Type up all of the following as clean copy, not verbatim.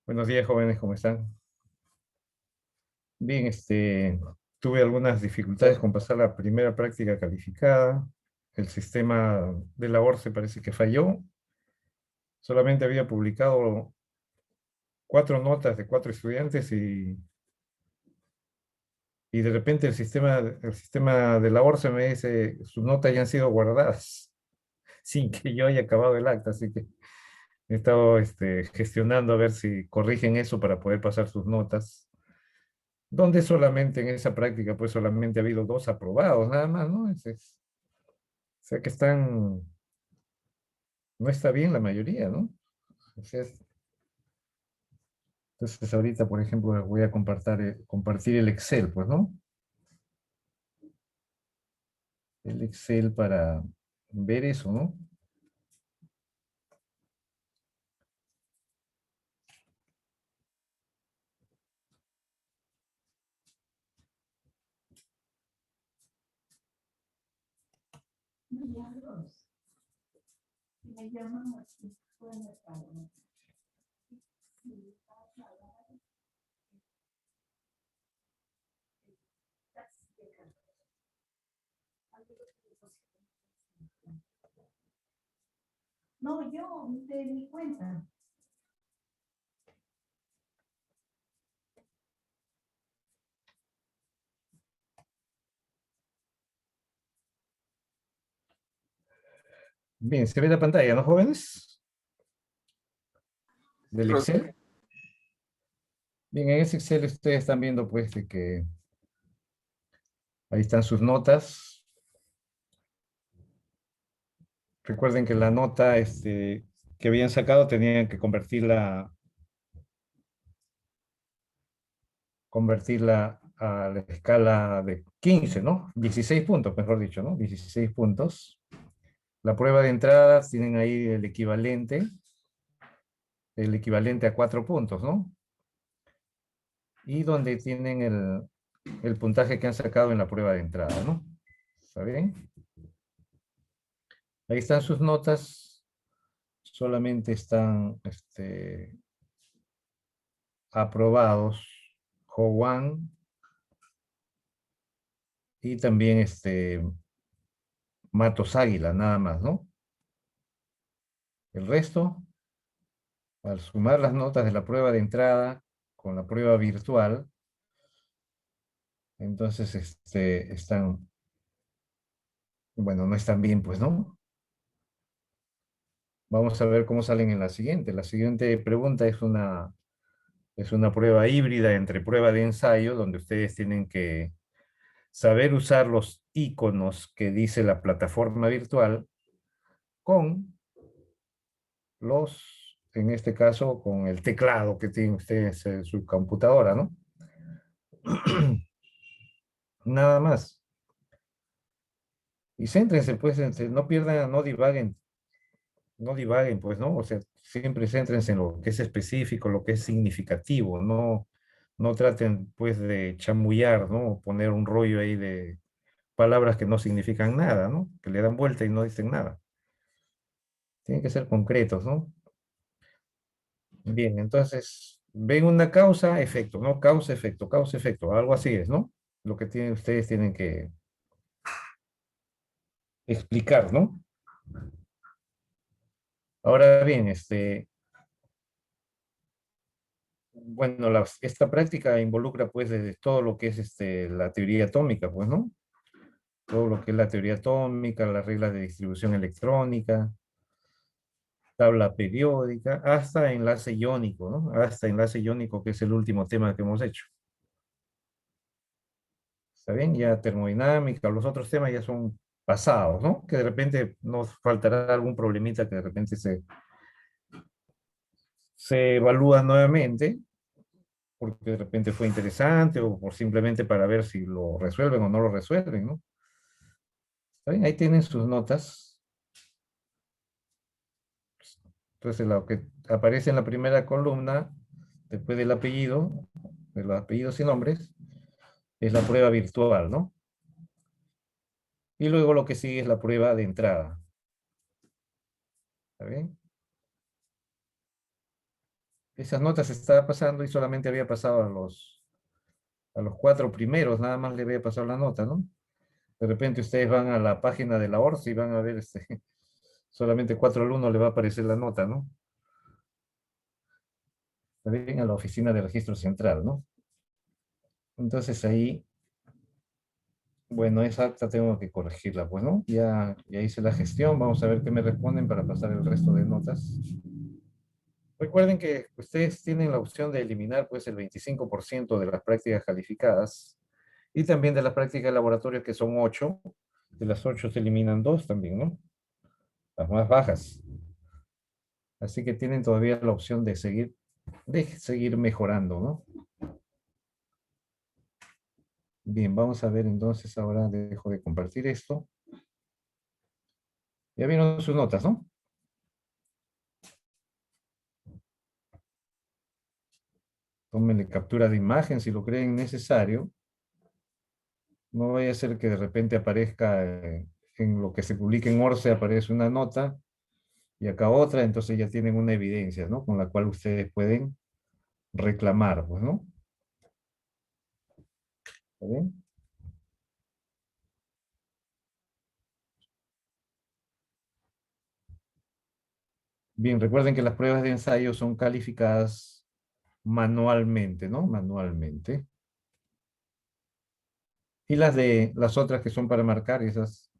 Buenos días, jóvenes, ¿cómo están? Bien, tuve algunas dificultades con pasar la primera práctica calificada. El sistema de labor se parece que falló. Solamente había publicado 4 notas de 4 estudiantes y de repente el sistema de labor se me dice, sus notas ya han sido guardadas sin que yo haya acabado el acta. Así que he estado gestionando a ver si corrigen eso para poder pasar sus notas. Donde solamente en esa práctica, pues solamente ha habido 2 aprobados, nada más, ¿no? O sea que no está bien la mayoría, ¿no? O sea, entonces ahorita, por ejemplo, voy a compartir el Excel, pues, ¿no? El Excel para ver eso, ¿no? No, yo de mi cuenta. Bien, se ve la pantalla, ¿no, jóvenes? Del Excel. Bien, en ese Excel ustedes están viendo, pues, de que ahí están sus notas. Recuerden que la nota, que habían sacado tenían que convertirla a la escala de 15, ¿no? 16 puntos, mejor dicho, ¿no? 16 puntos. La prueba de entrada tienen ahí el equivalente a 4 puntos, ¿no? Y donde tienen el puntaje que han sacado en la prueba de entrada, ¿no? ¿Está bien? Ahí están sus notas. Solamente están aprobados Juan y también Matos Águila, nada más, ¿no? El resto, al sumar las notas de la prueba de entrada con la prueba virtual, entonces bueno, no están bien, pues, ¿no? Vamos a ver cómo salen en la siguiente. La siguiente pregunta es una prueba híbrida entre prueba de ensayo, donde ustedes tienen que saber usar los iconos que dice la plataforma virtual con en este caso, con el teclado que tienen ustedes en su computadora, ¿no? Nada más. Y céntrense, pues, no pierdan, no divaguen, pues, ¿no? O sea, siempre céntrense en lo que es específico, lo que es significativo, no traten, pues, de chamullar, ¿no? O poner un rollo ahí de palabras que no significan nada, ¿no? Que le dan vuelta y no dicen nada. Tienen que ser concretos, ¿no? Bien, entonces, ven una causa, efecto, ¿no? Causa, efecto, algo así es, ¿no? Lo que ustedes tienen que explicar, ¿no? Ahora bien, bueno, esta práctica involucra, pues, desde todo lo que es la teoría atómica, pues, ¿no? Todo lo que es la teoría atómica, las reglas de distribución electrónica, tabla periódica, hasta enlace iónico, ¿no? Hasta enlace iónico, que es el último tema que hemos hecho. ¿Está bien? Ya termodinámica, los otros temas ya son pasados, ¿no? Que de repente nos faltará algún problemita que de repente se evalúa nuevamente, porque de repente fue interesante o por simplemente para ver si lo resuelven o no lo resuelven, ¿no? ¿Está bien? Ahí tienen sus notas. Entonces, lo que aparece en la primera columna, después del apellido, de los apellidos y nombres, es la prueba virtual, ¿no? Y luego lo que sigue es la prueba de entrada. ¿Está bien? Esas notas estaba pasando y solamente había pasado a los cuatro primeros, nada más le había pasado la nota, ¿no? De repente ustedes van a la página de la ORCE y van a ver solamente cuatro alumnos le va a aparecer la nota, ¿no? También a la oficina de registro central, ¿no? Entonces ahí, bueno, esa acta tengo que corregirla, pues, ¿no? Ya hice la gestión, vamos a ver qué me responden para pasar el resto de notas. Recuerden que ustedes tienen la opción de eliminar, pues, el 25% de las prácticas calificadas y también de las prácticas de laboratorio, que son 8. De las 8 se eliminan 2 también, ¿no? Las más bajas. Así que tienen todavía la opción de seguir mejorando, ¿no? Bien, vamos a ver entonces, ahora dejo de compartir esto. Ya vieron sus notas, ¿no? Tómenle captura de imagen si lo creen necesario. No vaya a ser que de repente aparezca en lo que se publica en ORCE, aparece una nota y acá otra, entonces ya tienen una evidencia, ¿no? Con la cual ustedes pueden reclamar, pues, ¿no? ¿Está bien? Bien, recuerden que las pruebas de ensayo son calificadas manualmente, ¿no? Manualmente. Y las otras que son para marcar, esas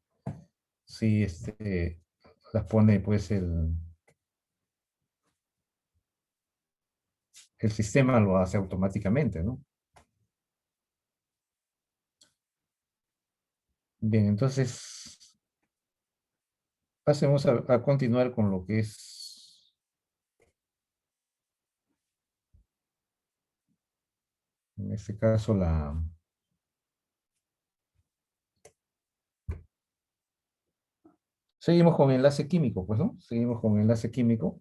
sí, las pone pues el sistema lo hace automáticamente, ¿no? Bien, entonces pasemos a continuar con lo que es, en este caso, seguimos con enlace químico, pues, ¿no? Seguimos con enlace químico.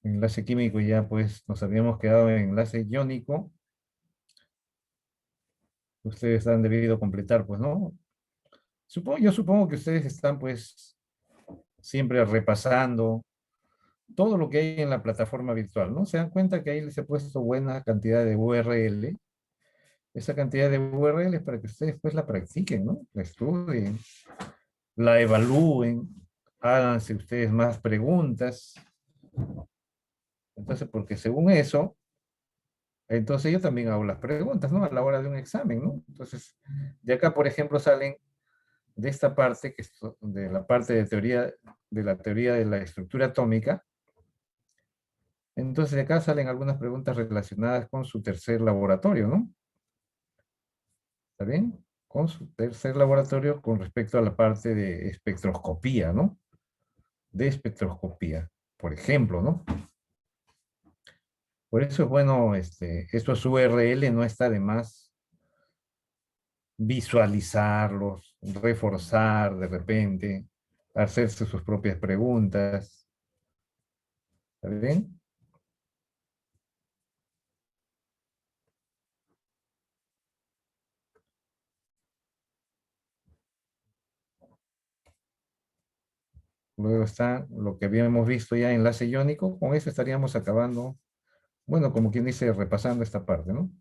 Enlace químico ya pues nos habíamos quedado en enlace iónico. Ustedes han debido completar, pues, ¿no? Yo supongo que ustedes están pues siempre repasando todo lo que hay en la plataforma virtual, ¿no? Se dan cuenta que ahí les he puesto buena cantidad de URL. Esa cantidad de URL es para que ustedes pues la practiquen, ¿no? La estudien, la evalúen, háganse ustedes más preguntas. Entonces, porque según eso, entonces yo también hago las preguntas, ¿no? A la hora de un examen, ¿no? Entonces, de acá, por ejemplo, salen de esta parte, de la parte de la teoría de la estructura atómica. Entonces, de acá salen algunas preguntas relacionadas con su tercer laboratorio, ¿no? ¿Está bien? Con su tercer laboratorio con respecto a la parte de espectroscopía, ¿no? De espectroscopía, por ejemplo, ¿no? Por eso es bueno, estos URL no está de más visualizarlos, reforzar de repente, hacerse sus propias preguntas. ¿Está bien? Luego está lo que habíamos visto ya, enlace iónico. Con eso estaríamos acabando, bueno, como quien dice, repasando esta parte, ¿no?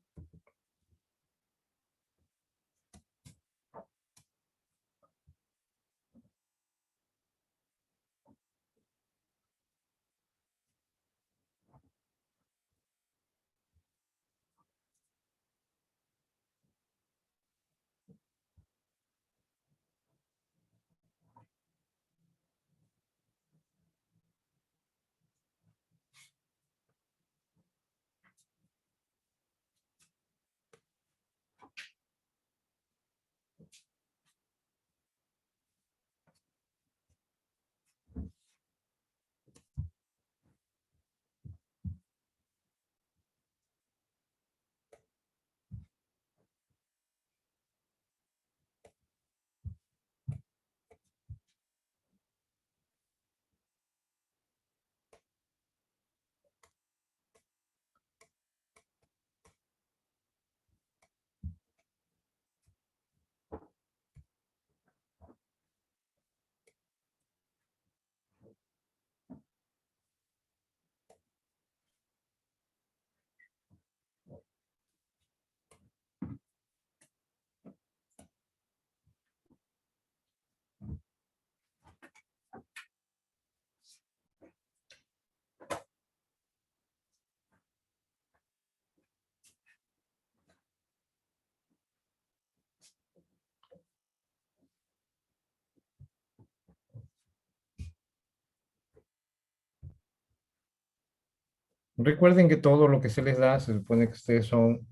Recuerden que todo lo que se les da, se supone que ustedes son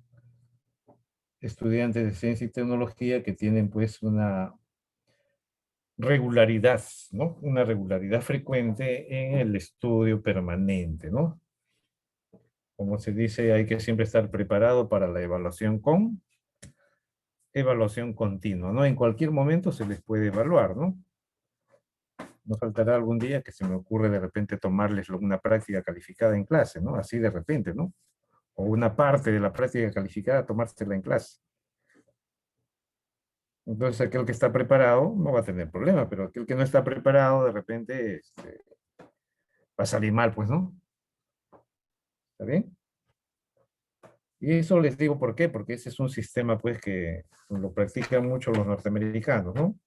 estudiantes de ciencia y tecnología que tienen pues una regularidad, ¿no? Una regularidad frecuente en el estudio permanente, ¿no? Como se dice, hay que siempre estar preparado para la evaluación con evaluación continua, ¿no? En cualquier momento se les puede evaluar, ¿no? No faltará algún día que se me ocurre de repente tomarles una práctica calificada en clase, ¿no? Así de repente, ¿no? O una parte de la práctica calificada tomársela en clase. Entonces aquel que está preparado no va a tener problema, pero aquel que no está preparado de repente va a salir mal, pues, ¿no? ¿Está bien? Y eso les digo por qué, porque ese es un sistema, pues, que lo practican mucho los norteamericanos, ¿no?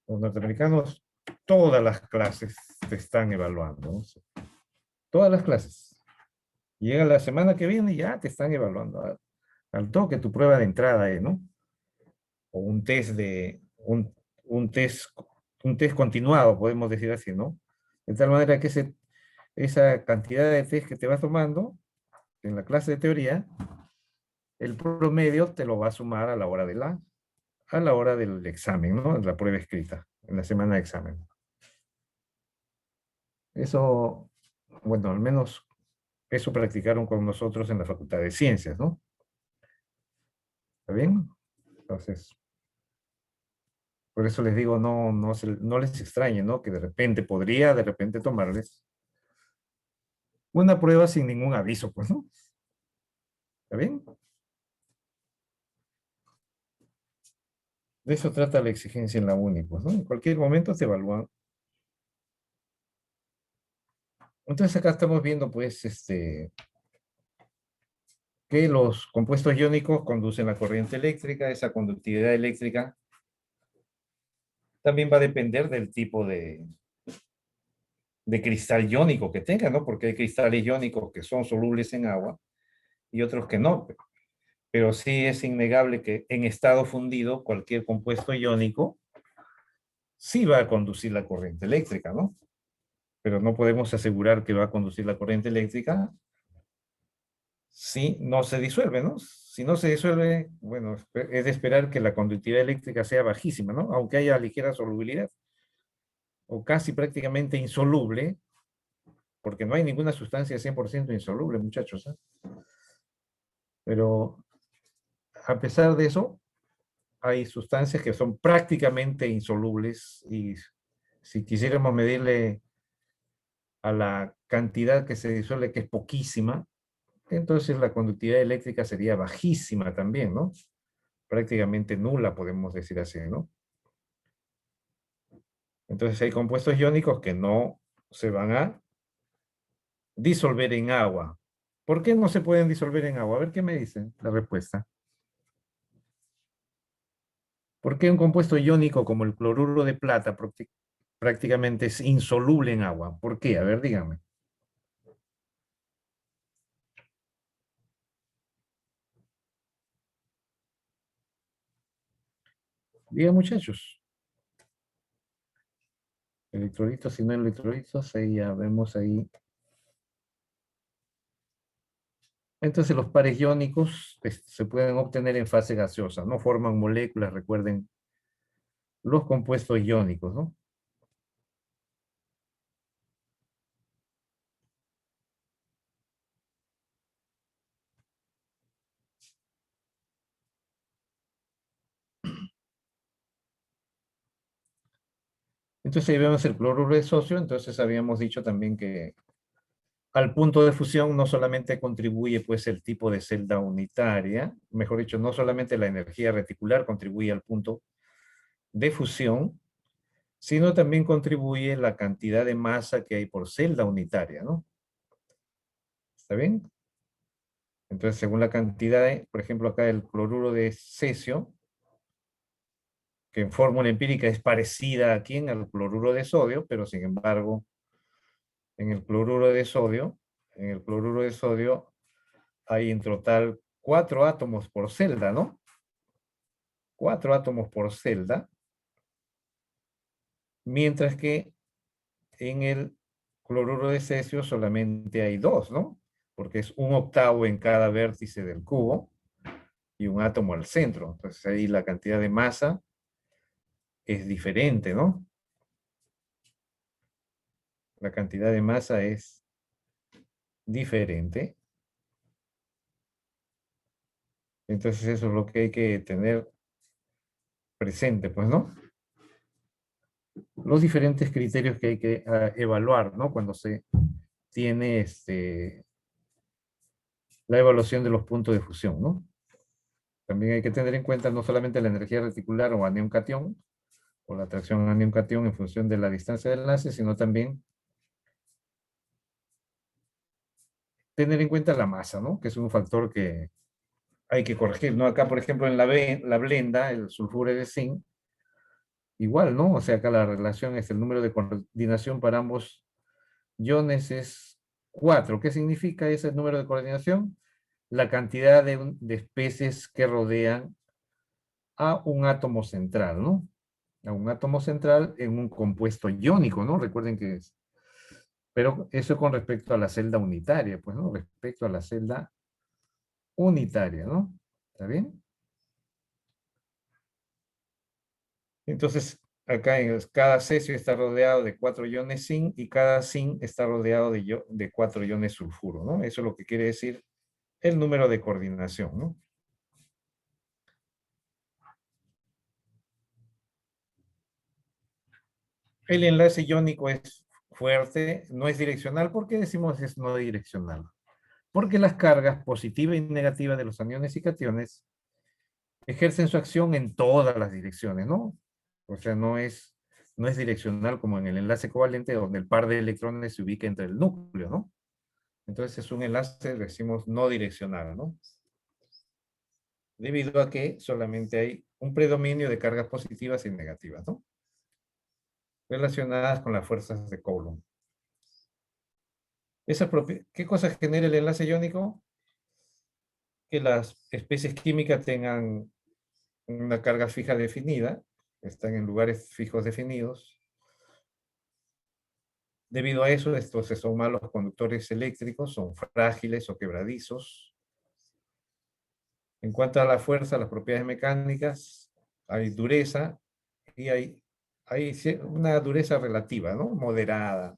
Los norteamericanos, todas las clases te están evaluando, ¿no? Todas las clases. Llega la semana que viene y ya te están evaluando. Al toque tu prueba de entrada, ¿no? O un test un test, un test continuado, podemos decir así, ¿no? De tal manera que esa cantidad de test que te vas tomando en la clase de teoría, el promedio te lo va a sumar a la hora a la hora del examen, ¿no? La prueba escrita, en la semana de examen. Eso, bueno, al menos eso practicaron con nosotros en la Facultad de Ciencias, ¿no? ¿Está bien? Entonces, por eso les digo, no les extrañe, ¿no? Que de repente podría, de repente tomarles una prueba sin ningún aviso, pues, ¿no? ¿Está bien? De eso trata la exigencia en la uni, pues, ¿no? En cualquier momento te evalúan. Entonces acá estamos viendo, pues, que los compuestos iónicos conducen la corriente eléctrica. Esa conductividad eléctrica también va a depender del tipo de cristal iónico que tenga, ¿no? Porque hay cristales iónicos que son solubles en agua y otros que no. Pero sí es innegable que en estado fundido cualquier compuesto iónico sí va a conducir la corriente eléctrica, ¿no? Pero no podemos asegurar que va a conducir la corriente eléctrica si no se disuelve, ¿no? Si no se disuelve, bueno, es de esperar que la conductividad eléctrica sea bajísima, ¿no? Aunque haya ligera solubilidad o casi prácticamente insoluble, porque no hay ninguna sustancia 100% insoluble, muchachos, ¿eh? Pero a pesar de eso, hay sustancias que son prácticamente insolubles y si quisiéramos medirle a la cantidad que se disuelve, que es poquísima, entonces la conductividad eléctrica sería bajísima también, ¿no? Prácticamente nula, podemos decir así, ¿no? Entonces hay compuestos iónicos que no se van a disolver en agua. ¿Por qué no se pueden disolver en agua? A ver qué me dicen la respuesta. ¿Por qué un compuesto iónico como el cloruro de plata prácticamente es insoluble en agua? ¿Por qué? A ver, díganme. Digan, muchachos. Electrolitos y no electrolitos, ahí ya vemos ahí. Entonces los pares iónicos se pueden obtener en fase gaseosa, no forman moléculas, recuerden, los compuestos iónicos, ¿no? Entonces ahí vemos el cloruro de sodio, entonces habíamos dicho también que al punto de fusión no solamente contribuye pues el tipo de celda unitaria, mejor dicho, no solamente la energía reticular contribuye al punto de fusión, sino también contribuye la cantidad de masa que hay por celda unitaria, ¿no? ¿Está bien? Entonces, según la cantidad, por ejemplo, acá el cloruro de cesio, que en fórmula empírica es parecida aquí en el cloruro de sodio, pero sin embargo, en el cloruro de sodio, en el cloruro de sodio hay en total 4 átomos por celda, ¿no? 4 átomos por celda, mientras que en el cloruro de cesio solamente hay dos, ¿no? Porque es un octavo en cada vértice del cubo y un átomo al centro. Entonces ahí la cantidad de masa es diferente, ¿no? La cantidad de masa es diferente. Entonces eso es lo que hay que tener presente, pues, ¿no? Los diferentes criterios que hay que evaluar, ¿no? Cuando se tiene la evaluación de los puntos de fusión, ¿no? También hay que tener en cuenta no solamente la energía reticular o anión-cation, o la atracción anión-cation en función de la distancia del enlace, sino también tener en cuenta la masa, ¿no? Que es un factor que hay que corregir, ¿no? Acá, por ejemplo, en la blenda, el sulfuro de zinc, igual, ¿no? O sea, acá la relación es el número de coordinación para ambos iones es 4. ¿Qué significa ese número de coordinación? La cantidad de especies que rodean a un átomo central, ¿no? A un átomo central en un compuesto iónico, ¿no? Recuerden que es. Pero eso con respecto a la celda unitaria, pues, ¿no? Respecto a la celda unitaria, ¿no? ¿Está bien? Entonces, acá cada cesio está rodeado de 4 iones zinc y cada zinc está rodeado de 4 iones sulfuro, ¿no? Eso es lo que quiere decir el número de coordinación, ¿no? El enlace iónico es fuerte, no es direccional. ¿Por qué decimos es no direccional? Porque las cargas positiva y negativa de los aniones y cationes ejercen su acción en todas las direcciones, ¿no? O sea, no es direccional como en el enlace covalente donde el par de electrones se ubica entre el núcleo, ¿no? Entonces es un enlace, decimos, no direccional, ¿no? Debido a que solamente hay un predominio de cargas positivas y negativas, ¿no? Relacionadas con las fuerzas de Coulomb. ¿Qué cosa genera el enlace iónico? Que las especies químicas tengan una carga fija definida, están en lugares fijos definidos. Debido a eso, estos son malos conductores eléctricos, son frágiles o quebradizos. En cuanto a la fuerza, las propiedades mecánicas, hay dureza y hay una dureza relativa, ¿no? Moderada.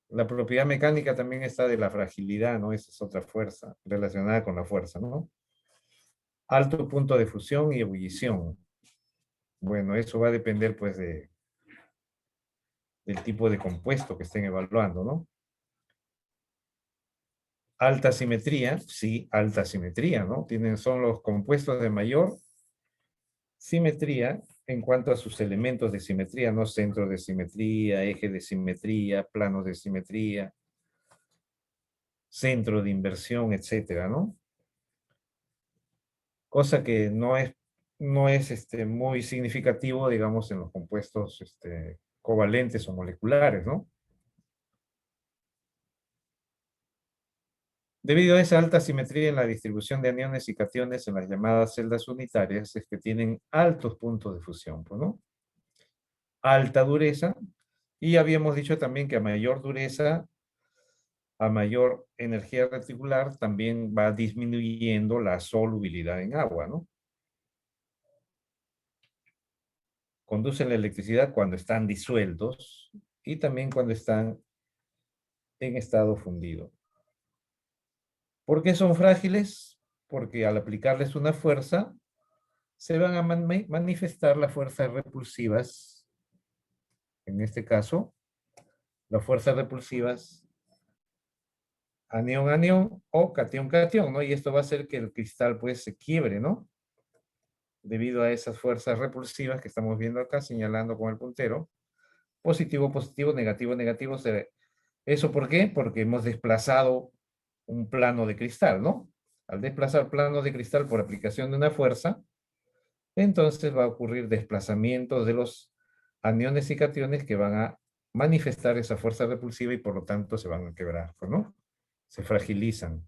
La propiedad mecánica también está de la fragilidad, ¿no? Esa es otra fuerza relacionada con la fuerza, ¿no? Alto punto de fusión y ebullición. Bueno, eso va a depender, pues, del tipo de compuesto que estén evaluando, ¿no? Alta simetría, sí, alta simetría, ¿no? Son los compuestos de mayor simetría en cuanto a sus elementos de simetría, ¿no? Centro de simetría, eje de simetría, planos de simetría, centro de inversión, etcétera, ¿no? Cosa que no es muy significativo, digamos, en los compuestos covalentes o moleculares, ¿no? Debido a esa alta simetría en la distribución de aniones y cationes en las llamadas celdas unitarias, es que tienen altos puntos de fusión, pues, ¿no? Alta dureza, y habíamos dicho también que a mayor dureza, a mayor energía reticular, también va disminuyendo la solubilidad en agua, ¿no? Conducen la electricidad cuando están disueltos y también cuando están en estado fundido. ¿Por qué son frágiles? Porque al aplicarles una fuerza, se van a manifestar las fuerzas repulsivas. En este caso, las fuerzas repulsivas anión-anión o catión-catión, ¿no? Y esto va a hacer que el cristal, pues, se quiebre, ¿no? Debido a esas fuerzas repulsivas que estamos viendo acá, señalando con el puntero. Positivo, positivo, negativo, negativo. ¿Eso por qué? Porque hemos desplazado un plano de cristal, ¿no? Al desplazar plano de cristal por aplicación de una fuerza, entonces va a ocurrir desplazamiento de los aniones y cationes que van a manifestar esa fuerza repulsiva y por lo tanto se van a quebrar, ¿no? Se fragilizan.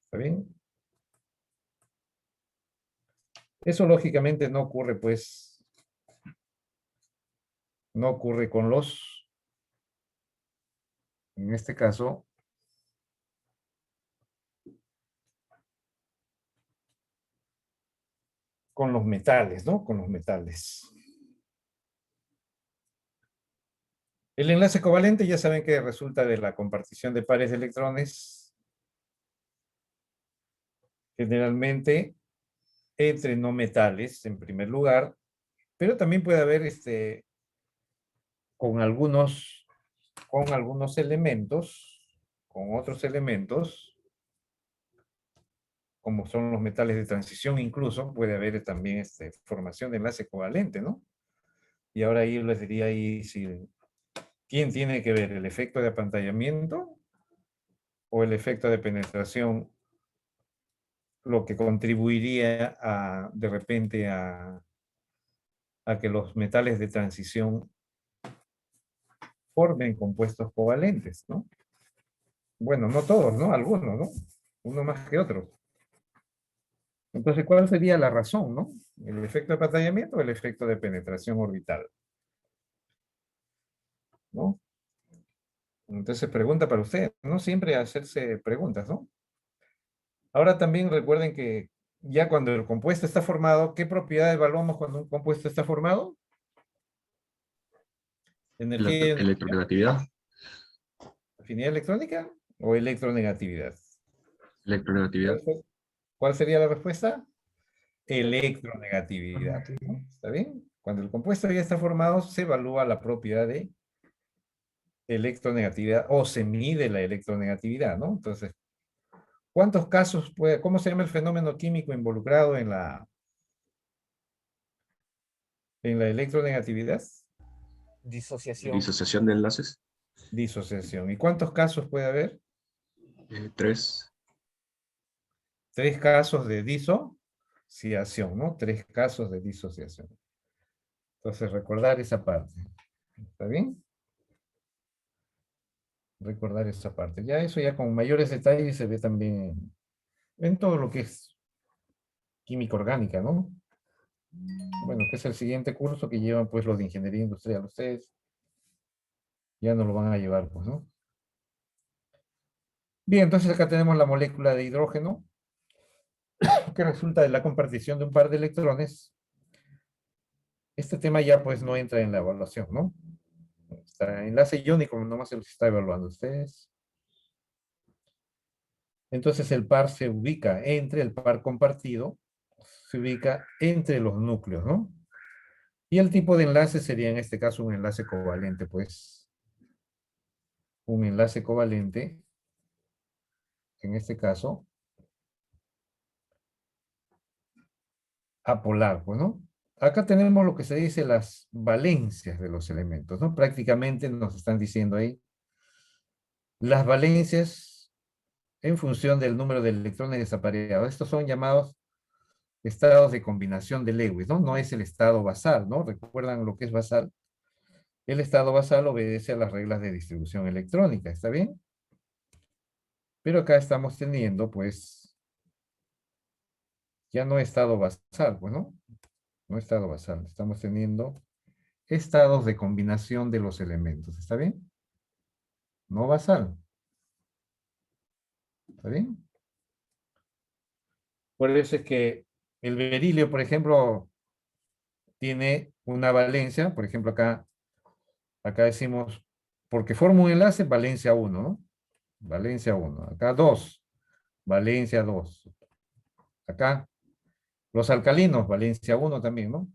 ¿Está bien? Eso lógicamente no ocurre, pues, No ocurre con los, en este caso, con los metales, ¿no? Con los metales. El enlace covalente ya saben que resulta de la compartición de pares de electrones, generalmente entre no metales, en primer lugar, pero también puede haber con algunos elementos, con otros elementos, como son los metales de transición incluso, puede haber también formación de enlace covalente, ¿no? Y ahora ahí les diría ahí si, ¿quién tiene que ver? ¿El efecto de apantallamiento o el efecto de penetración? Lo que contribuiría de repente a que los metales de transición formen compuestos covalentes, ¿no? Bueno, no todos, ¿no? Algunos, ¿no? Uno más que otro. Entonces, ¿cuál sería la razón, no? ¿El efecto de apantallamiento o el efecto de penetración orbital? ¿No? Entonces, pregunta para usted, ¿no? Siempre hacerse preguntas, ¿no? Ahora también recuerden que ya cuando el compuesto está formado, ¿qué propiedad evaluamos cuando un compuesto está formado? Energía y energía. Electronegatividad. ¿Afinidad electrónica o electronegatividad? Electronegatividad. ¿Cuál sería la respuesta? Electronegatividad, ¿no? ¿Está bien? Cuando el compuesto ya está formado, se evalúa la propiedad de electronegatividad o se mide la electronegatividad, ¿no? Entonces, ¿cuántos casos puede, cómo se llama el fenómeno químico involucrado en la electronegatividad? Disociación. Disociación de enlaces. Disociación. ¿Y cuántos casos puede haber? 3. 3 casos de disociación, ¿no? 3 casos de disociación. Entonces, recordar esa parte. ¿Está bien? Recordar esa parte. Ya eso ya con mayores detalles se ve también en todo lo que es química orgánica, ¿no? Bueno, que es el siguiente curso que llevan pues los de ingeniería industrial. Ustedes ya no lo van a llevar, pues, ¿no? Bien, entonces acá tenemos la molécula de hidrógeno que resulta de la compartición de un par de electrones. Este tema ya pues no entra en la evaluación, ¿no? Está enlace iónico, nomás se los está evaluando ustedes. Entonces el par se ubica entre el par compartido, se ubica entre los núcleos, ¿no? Y el tipo de enlace sería en este caso un enlace covalente, pues. Un enlace covalente, en este caso, apolar, pues, ¿no? Acá tenemos lo que se dice las valencias de los elementos, ¿no? Prácticamente nos están diciendo ahí las valencias en función del número de electrones desapareados. Estos son llamados estados de combinación de Lewis, ¿no? No es el estado basal, ¿no? ¿Recuerdan lo que es basal? El estado basal obedece a las reglas de distribución electrónica, ¿está bien? Pero acá estamos teniendo, pues, ya no estado basal, pues, ¿no? No estado basal, estamos teniendo estados de combinación de los elementos, ¿está bien? No basal. ¿Está bien? Por eso es que el berilio, por ejemplo, tiene una valencia, por ejemplo, acá decimos, porque forma un enlace, valencia 1, ¿no? Valencia 1. Acá 2, valencia 2. Acá los alcalinos, valencia 1 también, ¿no?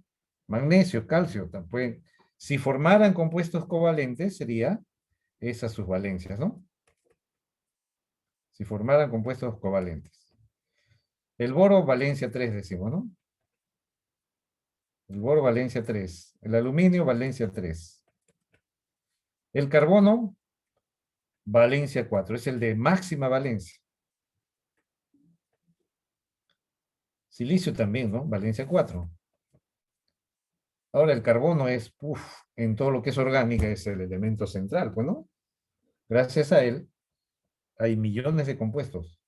Magnesio, calcio, también. Si formaran compuestos covalentes, sería esas sus valencias, ¿no? Si formaran compuestos covalentes. El boro, valencia 3, decimos, ¿no? El boro, valencia 3. El aluminio, valencia 3. El carbono, valencia 4. Es el de máxima valencia. Silicio también, ¿no? Valencia 4. Ahora el carbono es, en todo lo que es orgánica, es el elemento central, pues, ¿no? Gracias a él hay millones de compuestos.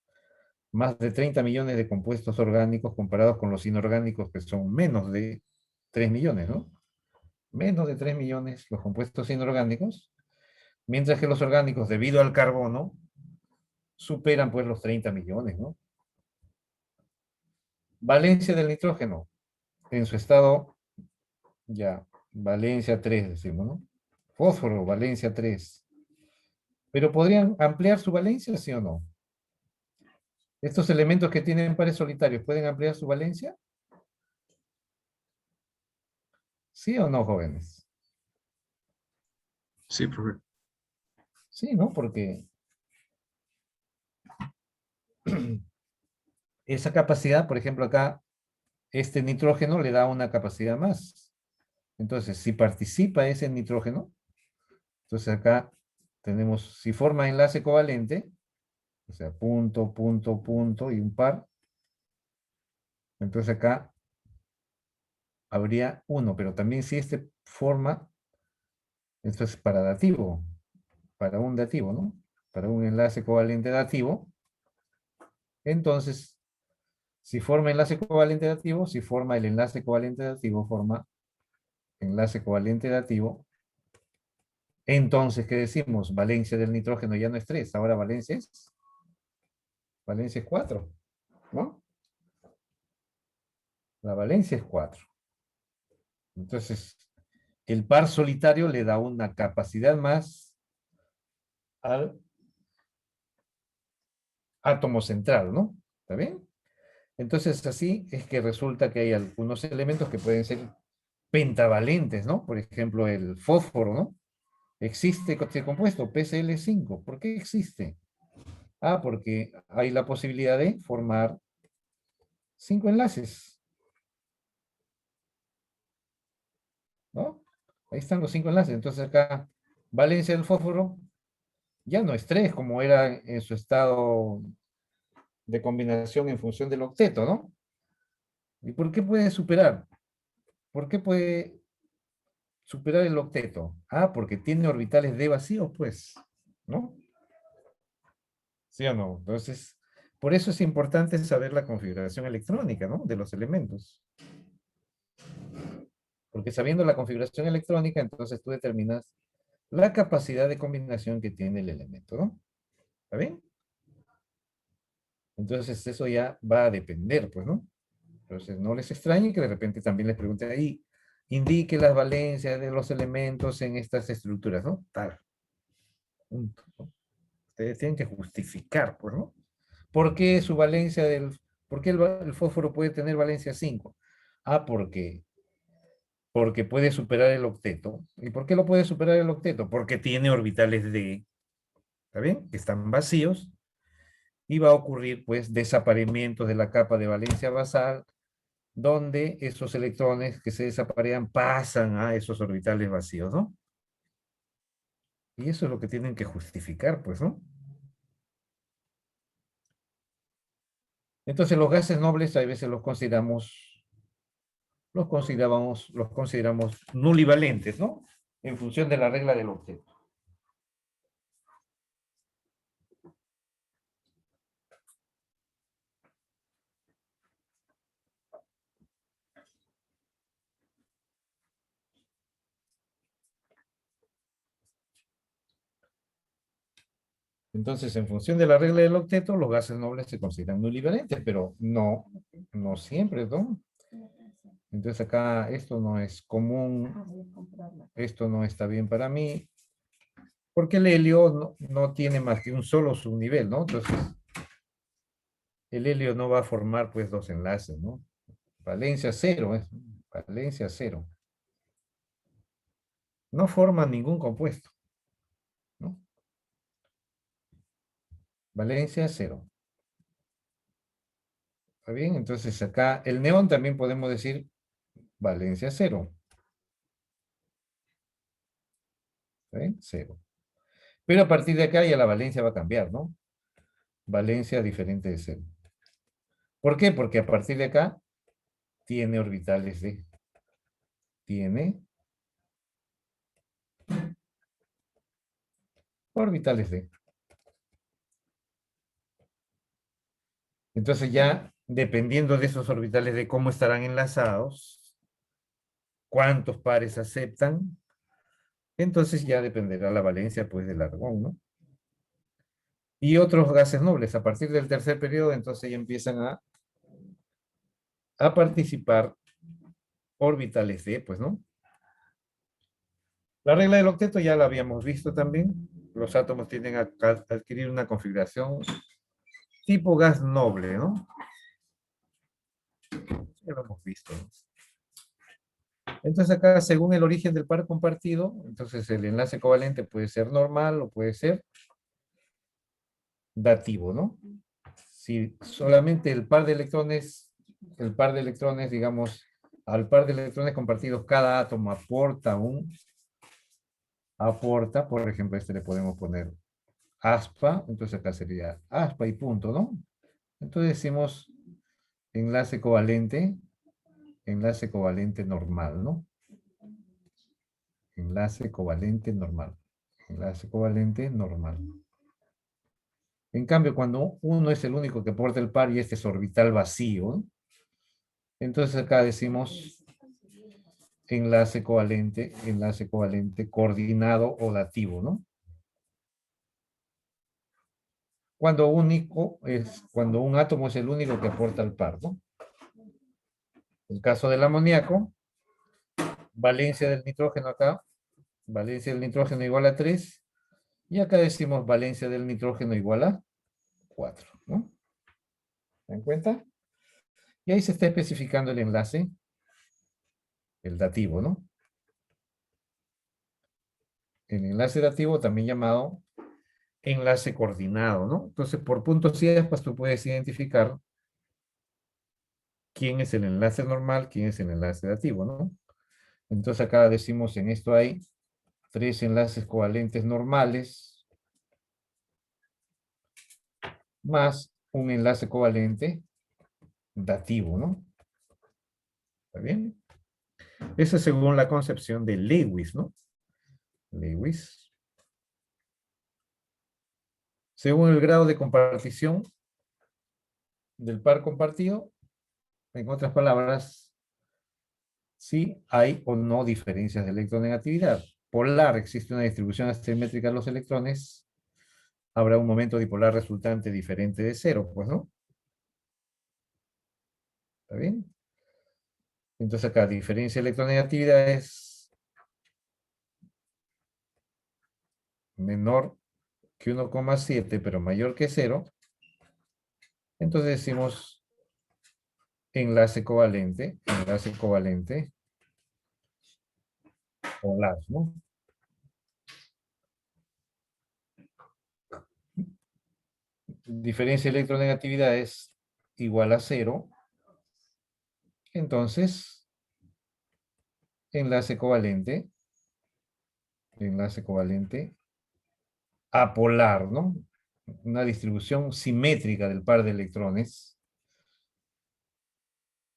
Más de 30 millones de compuestos orgánicos comparados con los inorgánicos que son menos de 3 millones, ¿no? Menos de 3 millones los compuestos inorgánicos, mientras que los orgánicos, debido al carbono, superan pues los 30 millones, ¿no? Valencia del nitrógeno, en su estado, ya, valencia 3 decimos, ¿no? Fósforo, valencia 3. Pero ¿podrían ampliar su valencia, sí o no? Estos elementos que tienen pares solitarios, ¿pueden ampliar su valencia? ¿Sí o no, jóvenes? Sí, profe. Sí, ¿no? Porque esa capacidad, por ejemplo, acá, este nitrógeno le da una capacidad más. Entonces, si participa ese nitrógeno, entonces acá tenemos, si forma enlace covalente, o sea, punto, punto, punto y un par, entonces acá habría uno, pero también si este forma, esto es para dativo, para un dativo, ¿no? Para un enlace covalente dativo, entonces, si forma enlace covalente dativo, si forma el enlace covalente dativo, forma enlace covalente dativo. Entonces, ¿qué decimos? Valencia del nitrógeno ya no es 3, ahora Valencia es 4, ¿no? La valencia es 4. Entonces, el par solitario le da una capacidad más al átomo central, ¿no? ¿Está bien? Entonces, así es que resulta que hay algunos elementos que pueden ser pentavalentes, ¿no? Por ejemplo, el fósforo, ¿no? Existe este compuesto, PCl5. ¿Por qué existe? Ah, porque hay la posibilidad de formar 5 enlaces, ¿no? Ahí están los 5 enlaces. Entonces acá, valencia del fósforo ya no es 3 como era en su estado de combinación en función del octeto, ¿no? ¿Y por qué puede superar? ¿Por qué puede superar el octeto? Ah, porque tiene orbitales d vacíos, pues, ¿no? ¿Sí o no? Entonces, por eso es importante saber la configuración electrónica, ¿no? De los elementos. Porque sabiendo la configuración electrónica, entonces tú determinas la capacidad de combinación que tiene el elemento, ¿no? ¿Está bien? Entonces eso ya va a depender, pues, ¿no? Entonces no les extrañe que de repente también les pregunten ahí, indique las valencias de los elementos en estas estructuras, ¿no? Tal. Punto, ¿no? Ustedes tienen que justificar, pues, ¿no? ¿Por qué su valencia por qué el fósforo puede tener valencia 5? Ah, porque puede superar el octeto. ¿Y por qué lo puede superar el octeto? Porque tiene orbitales de, ¿está bien? Que están vacíos y va a ocurrir, pues, desapareamiento de la capa de valencia basal, donde esos electrones que se desaparean pasan a esos orbitales vacíos, ¿no? Y eso es lo que tienen que justificar, pues, ¿no? Entonces los gases nobles a veces los consideramos nulivalentes, ¿no? En función de la regla del octeto. Entonces, en función de la regla del octeto, los gases nobles se consideran nulivalentes, pero no, no siempre, ¿no? Entonces acá esto no es común, esto no está bien para mí, porque el helio no tiene más que un solo subnivel, ¿no? Entonces, el helio no va a formar pues dos enlaces, ¿no? Valencia cero, valencia cero. No forma ningún compuesto, ¿no? Valencia cero. ¿Está bien? Entonces acá el neón también podemos decir valencia cero. ¿Está bien? Cero. Pero a partir de acá ya la valencia va a cambiar, ¿no? Valencia diferente de cero. ¿Por qué? Porque a partir de acá tiene orbitales de, tiene orbitales de. Entonces ya, dependiendo de esos orbitales de cómo estarán enlazados, cuántos pares aceptan, entonces ya dependerá la valencia pues del argón, ¿no? Y otros gases nobles, a partir del tercer periodo, entonces ya empiezan a participar orbitales D, pues, ¿no? La regla del octeto ya la habíamos visto también. Los átomos tienden a adquirir una configuración tipo gas noble, ¿no? Ya lo hemos visto, ¿no? Entonces acá, según el origen del par compartido, entonces el enlace covalente puede ser normal o puede ser dativo, ¿no? Si solamente el par de electrones, digamos, al par de electrones compartidos, cada átomo aporta, por ejemplo, este le podemos poner aspa, entonces acá sería aspa y punto, ¿no? Entonces decimos enlace covalente normal, ¿no? Enlace covalente normal. Enlace covalente normal. En cambio, cuando uno es el único que aporta el par y este es orbital vacío, ¿no? Entonces acá decimos enlace covalente coordinado o dativo, ¿no? Cuando cuando un átomo es el único que aporta el par, ¿no? El caso del amoníaco, valencia del nitrógeno acá, valencia del nitrógeno igual a 3, y acá decimos valencia del nitrógeno igual a 4, ¿no? ¿Se dan cuenta? Y ahí se está especificando el enlace, el dativo, ¿no? El enlace dativo también llamado enlace coordinado, ¿no? Entonces, por puntos y aspas tú puedes identificar quién es el enlace normal, quién es el enlace dativo, ¿no? Entonces acá decimos en esto hay 3 enlaces covalentes normales más un enlace covalente dativo, ¿no? ¿Está bien? Eso es según la concepción de Lewis, ¿no? Lewis. Según el grado de compartición del par compartido, en otras palabras, si hay o no diferencias de electronegatividad. Polar, existe una distribución asimétrica de los electrones, habrá un momento dipolar resultante diferente de cero, pues, ¿no? ¿Está bien? Entonces acá, diferencia de electronegatividad es menor que 1,7, pero mayor que cero. Entonces decimos enlace covalente polar, ¿no? Diferencia de electronegatividad es igual a cero. Entonces, enlace covalente apolar, ¿no? Una distribución simétrica del par de electrones.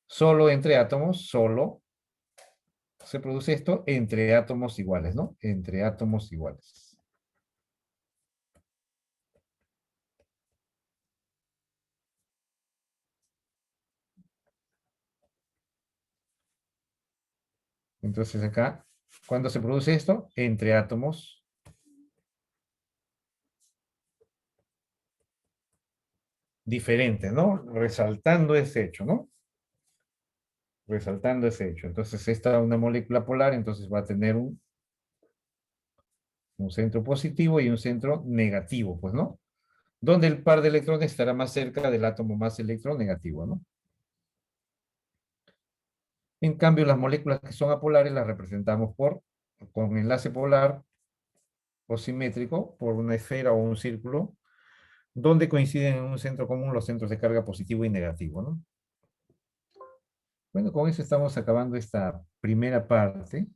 Solo entre átomos, solo se produce esto entre átomos iguales, ¿no? Entre átomos iguales. Entonces acá, ¿cuándo se produce esto? Entre átomos diferentes, ¿no? Resaltando ese hecho, ¿no? Resaltando ese hecho. Entonces esta una molécula polar, entonces va a tener un centro positivo y un centro negativo, pues, ¿no? Donde el par de electrones estará más cerca del átomo más electronegativo, ¿no? En cambio, las moléculas que son apolares las representamos con enlace polar o simétrico por una esfera o un círculo, donde coinciden en un centro común los centros de carga positivo y negativo, ¿no? Bueno, con eso estamos acabando esta primera parte.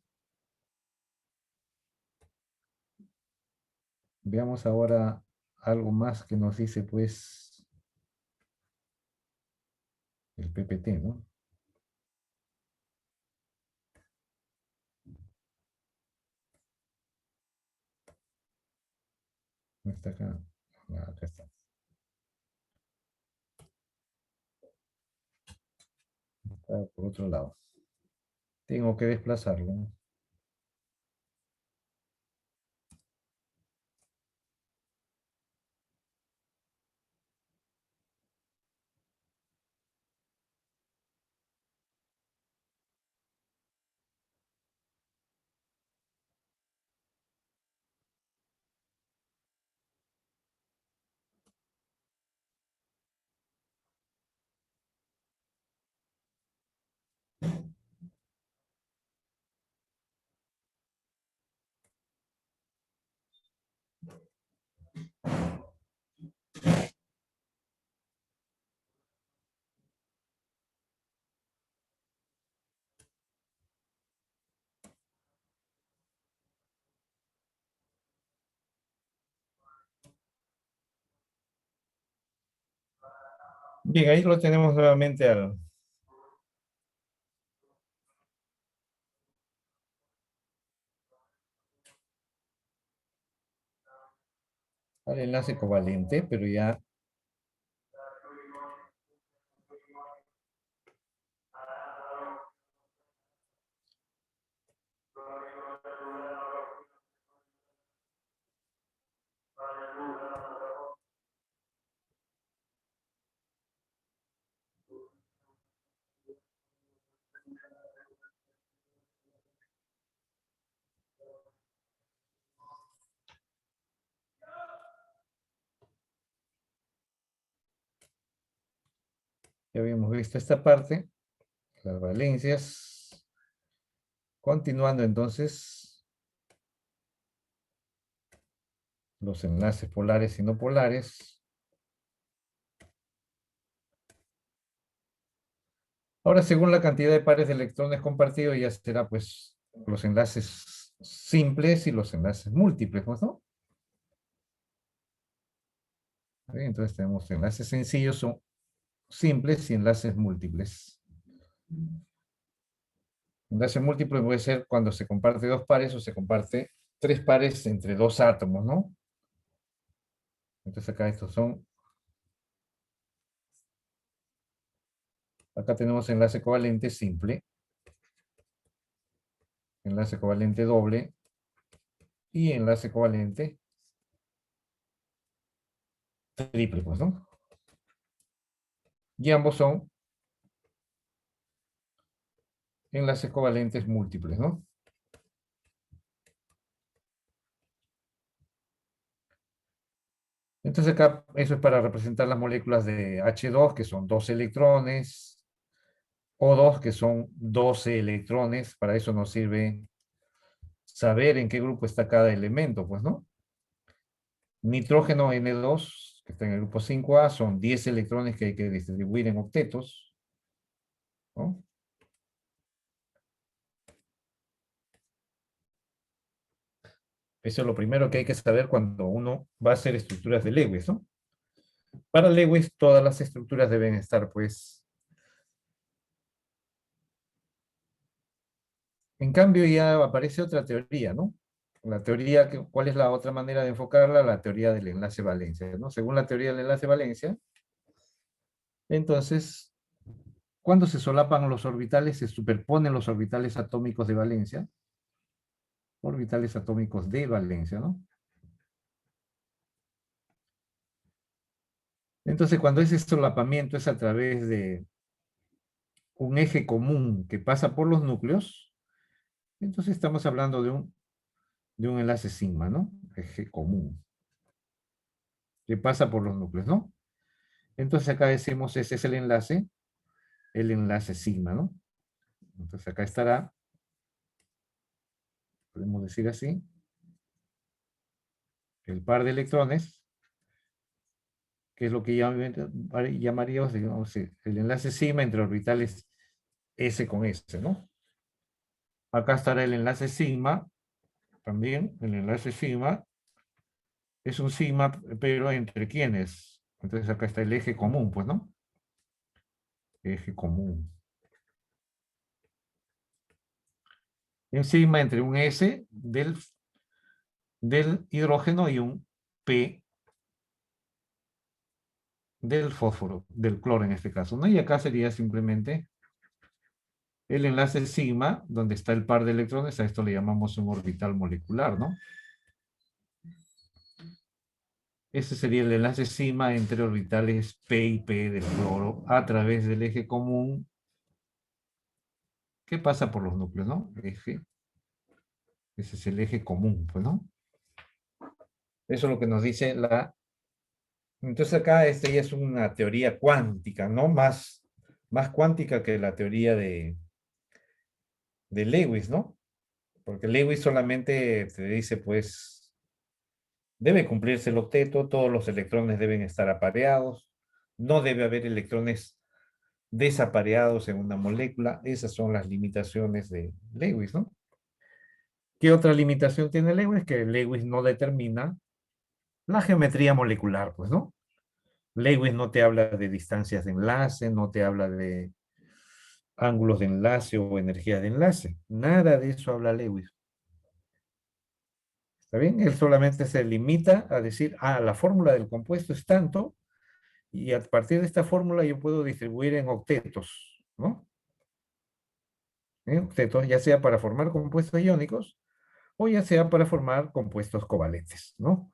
Veamos ahora algo más que nos dice, pues, el PPT, ¿no? ¿No está acá? Ah, acá está. Está por otro lado. Tengo que desplazarlo. Bien, ahí lo tenemos nuevamente al enlace covalente, pero ya habíamos visto esta parte, las valencias. Continuando entonces, los enlaces polares y no polares. Ahora, según la cantidad de pares de electrones compartidos, ya será pues los enlaces simples y los enlaces múltiples, ¿no? Bien, entonces tenemos enlaces sencillos, son simples y enlaces múltiples. Enlace múltiple puede ser cuando se comparte dos pares o se comparte tres pares entre dos átomos, ¿no? Entonces acá estos son. Acá tenemos enlace covalente simple, enlace covalente doble y enlace covalente triple, pues, ¿no? Y ambos son enlaces covalentes múltiples, ¿no? Entonces acá eso es para representar las moléculas de H2, que son 2 electrones, O2, que son 12 electrones. Para eso nos sirve saber en qué grupo está cada elemento, pues, ¿no? Nitrógeno N2, que está en el grupo 5A, son 10 electrones que hay que distribuir en octetos, ¿no? Eso es lo primero que hay que saber cuando uno va a hacer estructuras de Lewis, ¿no? Para Lewis, todas las estructuras deben estar, pues. En cambio, ya aparece otra teoría, ¿no? La teoría, ¿cuál es la otra manera de enfocarla? La teoría del enlace valencia, ¿no? Según la teoría del enlace valencia, entonces, cuando se solapan los orbitales, se superponen los orbitales atómicos de valencia, orbitales atómicos de valencia, ¿no? Entonces, cuando ese solapamiento es a través de un eje común que pasa por los núcleos, entonces estamos hablando de un enlace sigma, ¿no? Eje común, que pasa por los núcleos, ¿no? Entonces acá decimos, ese es el enlace sigma, ¿no? Entonces acá estará, podemos decir así, el par de electrones, que es lo que llamaríamos, digamos, el enlace sigma entre orbitales S con S, ¿no? Acá estará el enlace sigma, también, el enlace sigma, es un sigma, pero ¿entre quiénes? Entonces acá está el eje común, pues, ¿no? Eje común. Un sigma entre un S del hidrógeno y un P del fósforo, del cloro en este caso, ¿no? Y acá sería simplemente el enlace sigma, donde está el par de electrones, a esto le llamamos un orbital molecular, ¿no? Ese sería el enlace sigma entre orbitales P y P del fluoro a través del eje común que pasa por los núcleos, ¿no? Eje. Ese es el eje común, pues, ¿no? Eso es lo que nos dice la... Entonces acá esta ya es una teoría cuántica, ¿no? Más cuántica que la teoría de Lewis, ¿no? Porque Lewis solamente te dice, pues, debe cumplirse el octeto, todos los electrones deben estar apareados, no debe haber electrones desapareados en una molécula. Esas son las limitaciones de Lewis, ¿no? ¿Qué otra limitación tiene Lewis? Que Lewis no determina la geometría molecular, pues, ¿no? Lewis no te habla de distancias de enlace, no te habla de ángulos de enlace o energía de enlace. Nada de eso habla Lewis. ¿Está bien? Él solamente se limita a decir, ah, la fórmula del compuesto es tanto, y a partir de esta fórmula yo puedo distribuir en octetos, ¿no? En octetos, ya sea para formar compuestos iónicos o ya sea para formar compuestos covalentes, ¿no?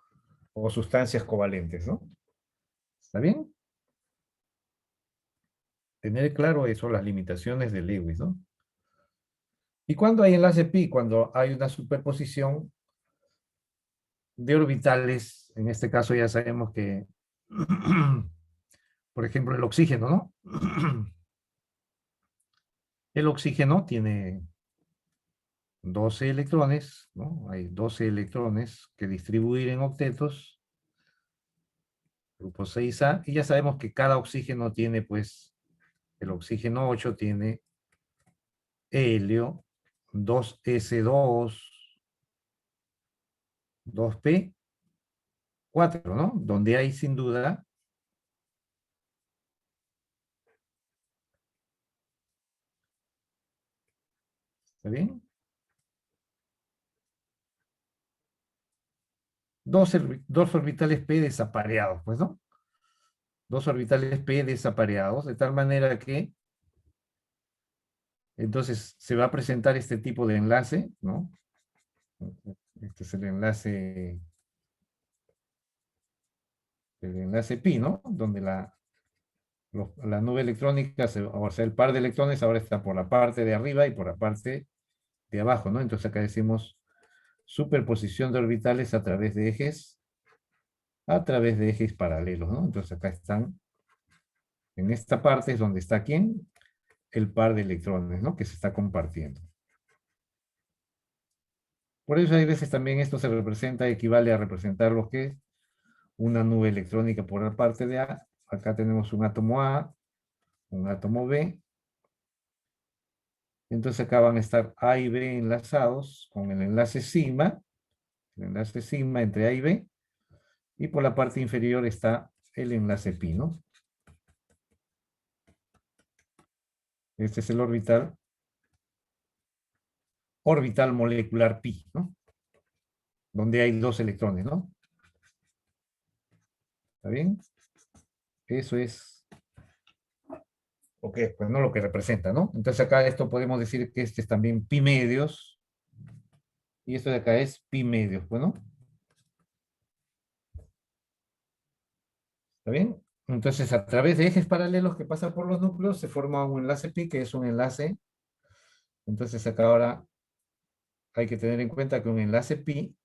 O sustancias covalentes, ¿no? ¿Está bien? Tener claro eso, las limitaciones de Lewis, ¿no? ¿Y cuando hay enlace pi? Cuando hay una superposición de orbitales, en este caso ya sabemos que, por ejemplo, el oxígeno, ¿no? El oxígeno tiene 12 electrones, ¿no? Hay 12 electrones que distribuir en octetos, grupo 6A, y ya sabemos que cada oxígeno tiene, pues, el oxígeno 8 tiene helio, 2S2, 2P4, ¿no? Donde hay sin duda ¿está bien? Dos orbitales P desapareados, pues, ¿no? Dos orbitales P desapareados, de tal manera que entonces se va a presentar este tipo de enlace, ¿no? Este es el enlace pi, ¿no? Donde la nube electrónica, o sea, el par de electrones ahora está por la parte de arriba y por la parte de abajo, ¿no? Entonces acá decimos superposición de orbitales a través de ejes paralelos, ¿no? Entonces acá están, en esta parte es donde está ¿quién? El par de electrones, ¿no? Que se está compartiendo. Por eso hay veces también esto se representa, equivale a representar lo que es una nube electrónica por la parte de A. Acá tenemos un átomo A, un átomo B. Entonces acá van a estar A y B enlazados con el enlace sigma entre A y B. Y por la parte inferior está el enlace pi, ¿no? Este es el orbital molecular pi, ¿no? Donde hay dos electrones, ¿no? ¿Está bien? Eso es ok, pues no lo que representa, ¿no? Entonces acá esto podemos decir que este es también pi medios, y esto de acá es pi medios, bueno, ¿está bien? Entonces a través de ejes paralelos que pasan por los núcleos se forma un enlace pi, que es un enlace, entonces acá ahora hay que tener en cuenta que un enlace pi,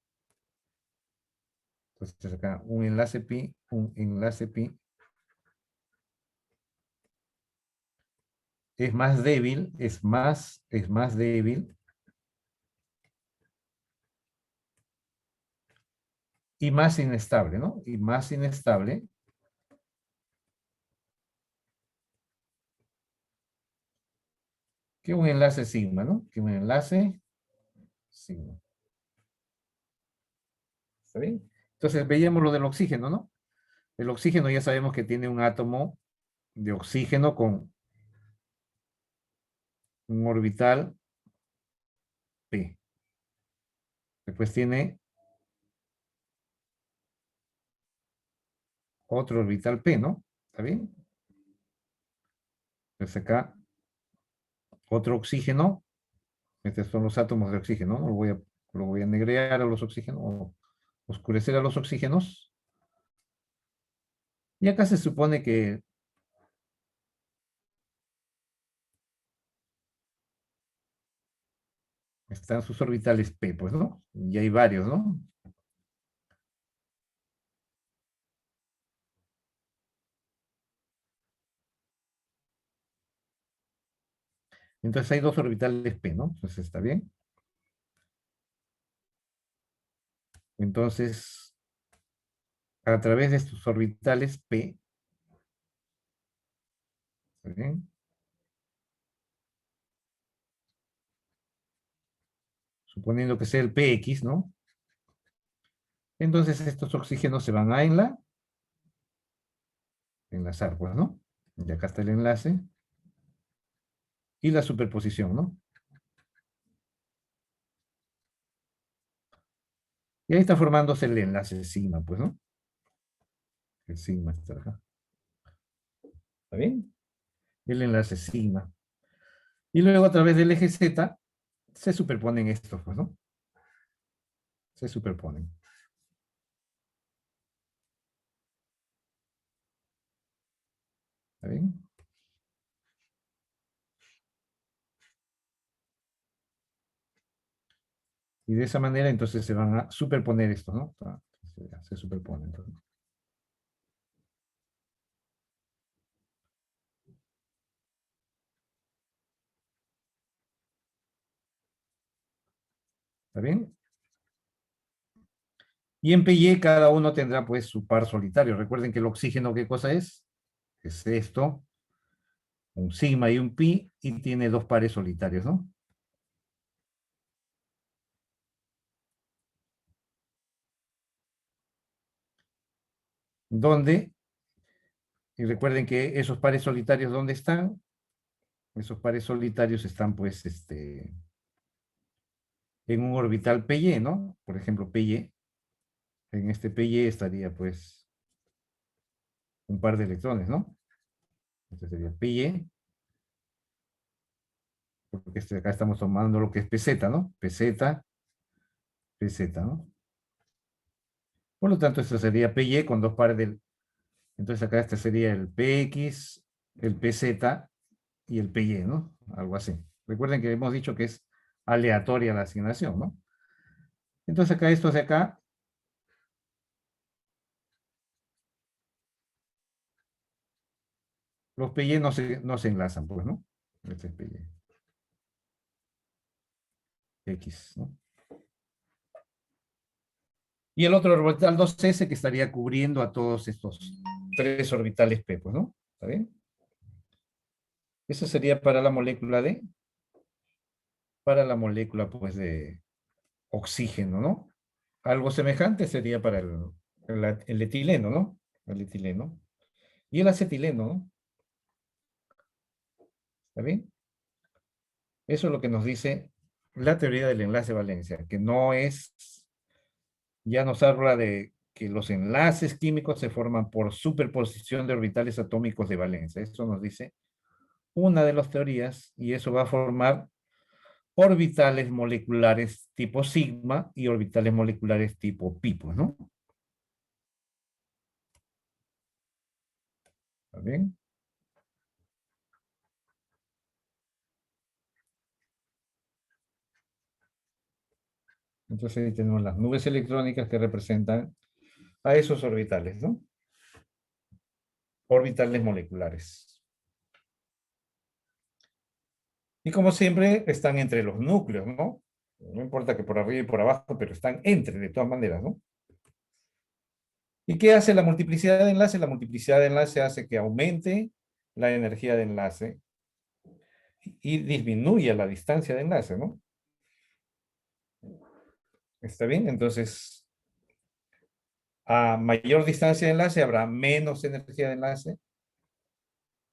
entonces acá un enlace pi es más débil, es más débil y más inestable, ¿no? Y más inestable que un enlace sigma, ¿no? Que un enlace sigma. ¿Está bien? Entonces veíamos lo del oxígeno, ¿no? El oxígeno ya sabemos que tiene un átomo de oxígeno con un orbital P. Después tiene otro orbital P, ¿no? ¿Está bien? Entonces acá otro oxígeno. Estos son los átomos de oxígeno, ¿no? Lo voy a negrear a los oxígenos, o oscurecer a los oxígenos. Y acá se supone que están sus orbitales P, pues, ¿no? Y hay varios, ¿no? Entonces hay dos orbitales P, ¿no? Entonces está bien. Entonces, a través de estos orbitales P, ¿está bien? Suponiendo que sea el PX, ¿no? Entonces estos oxígenos se van a enlazar, pues, ¿no? Y acá está el enlace y la superposición, ¿no? Y ahí está formándose el enlace sigma, pues, ¿no? El sigma está acá. ¿Está bien? El enlace sigma. Y luego a través del eje Z se superponen estos, pues, ¿no? Se superponen. ¿Está bien? Y de esa manera entonces se van a superponer estos, ¿no? Se superponen. Entonces. ¿Está bien? Y en PY cada uno tendrá pues su par solitario. Recuerden que el oxígeno, ¿qué cosa es? Es esto, un sigma y un pi, y tiene dos pares solitarios, ¿no? Donde, y recuerden que esos pares solitarios, ¿dónde están? Esos pares solitarios están pues en un orbital PY, ¿no? Por ejemplo, PY, en este PY estaría pues un par de electrones, ¿no? Este sería PY, porque acá estamos tomando lo que es PZ, ¿no? PZ, PZ, ¿no? Por lo tanto, esto sería PY con dos pares del... Entonces acá este sería el PX, el PZ y el PY, ¿no? Algo así. Recuerden que hemos dicho que es aleatoria la asignación, ¿no? Entonces acá estos de acá, los PY no se enlazan, pues, ¿no? Este es PY. X, ¿no? Y el otro orbital 2s que estaría cubriendo a todos estos tres orbitales P, pues, ¿no? ¿Está bien? Eso sería para la molécula para la molécula, pues, de oxígeno, ¿no? Algo semejante sería para el etileno, ¿no? El etileno. Y el acetileno, ¿no? ¿Está bien? Eso es lo que nos dice la teoría del enlace valencia, que no es, ya nos habla de que los enlaces químicos se forman por superposición de orbitales atómicos de valencia. Eso nos dice una de las teorías, y eso va a formar orbitales moleculares tipo sigma y orbitales moleculares tipo pi, pues, ¿no? ¿Está bien? Entonces ahí tenemos las nubes electrónicas que representan a esos orbitales, ¿no? Orbitales moleculares. Y como siempre, están entre los núcleos, ¿no? No importa que por arriba y por abajo, pero están entre, de todas maneras, ¿no? ¿Y qué hace la multiplicidad de enlace? La multiplicidad de enlace hace que aumente la energía de enlace y disminuya la distancia de enlace, ¿no? ¿Está bien? Entonces, a mayor distancia de enlace habrá menos energía de enlace.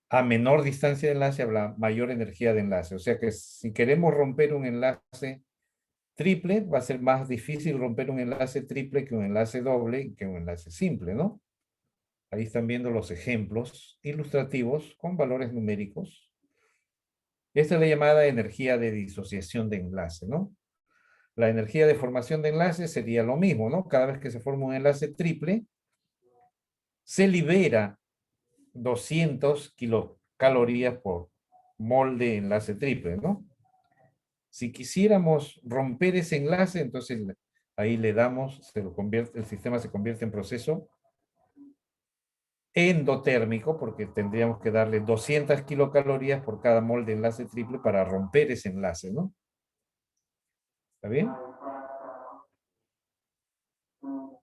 A menor distancia de enlace habrá mayor energía de enlace. O sea que si queremos romper un enlace triple, va a ser más difícil romper un enlace triple que un enlace doble, que un enlace simple, ¿no? Ahí están viendo los ejemplos ilustrativos con valores numéricos. Esta es la llamada energía de disociación de enlace, ¿no? La energía de formación de enlace sería lo mismo, ¿no? Cada vez que se forma un enlace triple, se libera 200 kilocalorías por mol de enlace triple, ¿no? Si quisiéramos romper ese enlace, entonces ahí le damos, el sistema se convierte en proceso endotérmico, porque tendríamos que darle 200 kilocalorías por cada mol de enlace triple para romper ese enlace, ¿no? ¿Está bien?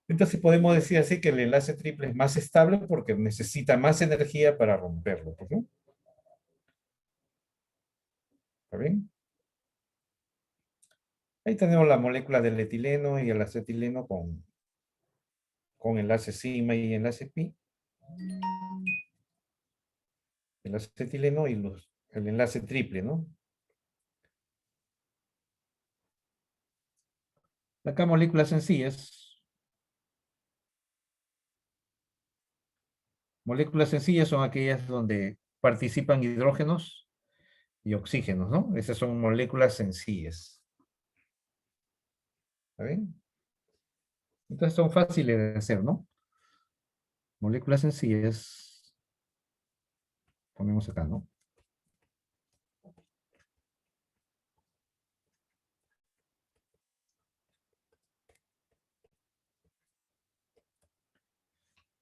Entonces podemos decir así que el enlace triple es más estable porque necesita más energía para romperlo, ¿no? ¿Está bien? Ahí tenemos la molécula del etileno y el acetileno con enlace sigma y enlace pi. El acetileno y el enlace triple, ¿no? Acá moléculas sencillas. Moléculas sencillas son aquellas donde participan hidrógenos y oxígenos, ¿no? Esas son moléculas sencillas. ¿Está bien? Entonces son fáciles de hacer, ¿no? Moléculas sencillas. Ponemos acá, ¿no?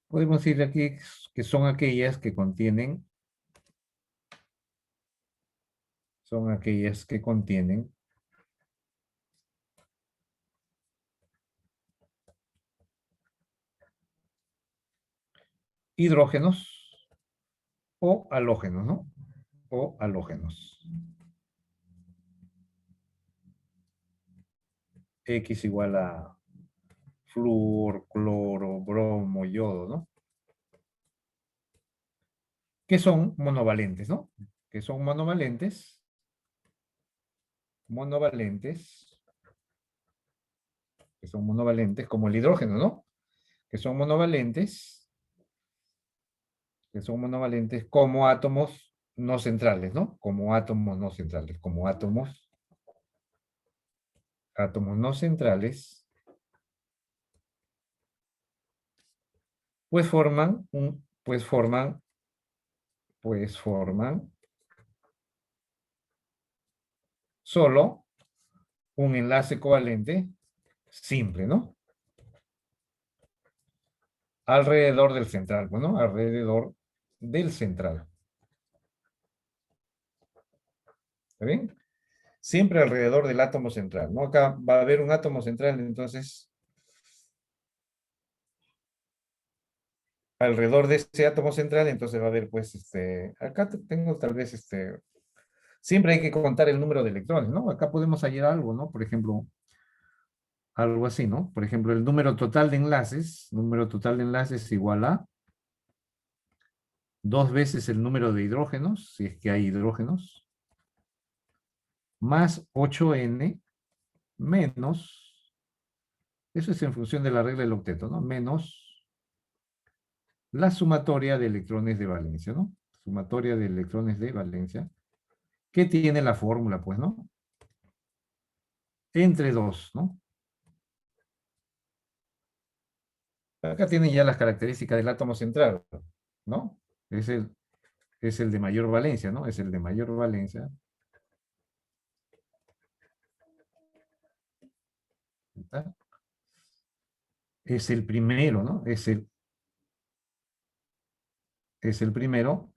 Podemos decir aquí que son aquellas que contienen hidrógenos o halógenos, ¿no? O halógenos. X igual a flúor, cloro, bromo, yodo, ¿no? Que son monovalentes, ¿no? Que son monovalentes, como el hidrógeno, ¿no? Que son monovalentes como átomos no centrales, ¿no? Como átomos no centrales, como átomos no centrales, pues forman solo un enlace covalente simple, ¿no? Alrededor del central, bueno, alrededor del central. ¿Está bien? Siempre alrededor del átomo central, ¿no? Acá va a haber un átomo central, entonces, alrededor de ese átomo central, entonces va a haber, pues, acá tengo tal vez, siempre hay que contar el número de electrones, ¿no? Acá podemos hallar algo, ¿no? Por ejemplo, algo así, ¿no? Por ejemplo, el número total de enlaces igual a 2 veces el número de hidrógenos, si es que hay hidrógenos, más 8n menos, eso es en función de la regla del octeto, ¿no? Menos la sumatoria de electrones de valencia, ¿no? Sumatoria de electrones de valencia, que tiene la fórmula, pues, ¿no? Entre 2, ¿no? Acá tienen ya las características del átomo central, ¿no? Es el de mayor valencia, ¿no? Es el de mayor valencia. ¿Está? Es el primero, ¿no? Es el primero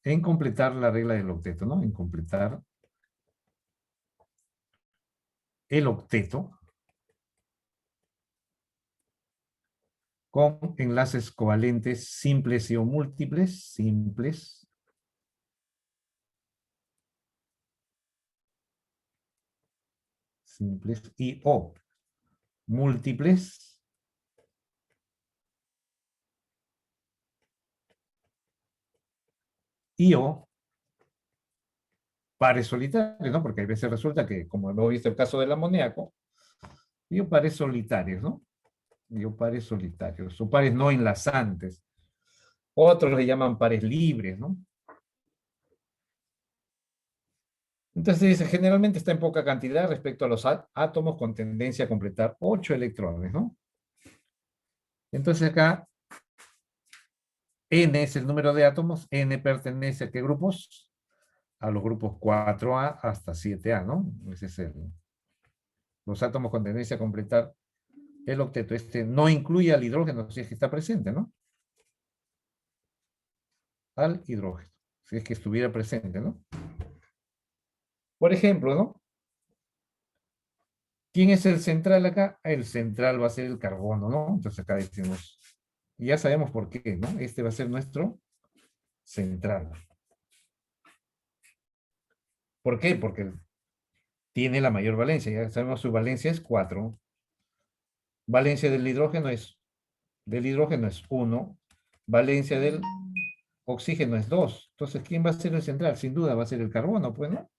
en completar la regla del octeto, ¿no? En completar el octeto con enlaces covalentes simples y o múltiples, simples y o múltiples y o pares solitarios, ¿no? Porque a veces resulta que, como hemos visto el caso del amoníaco, dio pares solitarios, ¿no? Dio pares solitarios, o pares no enlazantes. Otros le llaman pares libres, ¿no? Entonces dice, generalmente está en poca cantidad respecto a los átomos con tendencia a completar 8 electrones, ¿no? Entonces acá, N es el número de átomos, N pertenece a qué grupos? A los grupos 4A hasta 7A, ¿no? Ese es los átomos con tendencia a completar el octeto. Este no incluye al hidrógeno, si es que está presente, ¿no? Al hidrógeno, si es que estuviera presente, ¿no? Por ejemplo, ¿no? ¿Quién es el central acá? El central va a ser el carbono, ¿no? Entonces acá decimos, y ya sabemos por qué, ¿no? Este va a ser nuestro central. ¿Por qué? Porque tiene la mayor valencia, ya sabemos su valencia es 4. Valencia del hidrógeno es 1. Valencia del oxígeno es 2. Entonces, ¿quién va a ser el central? Sin duda va a ser el carbono, pues, ¿no?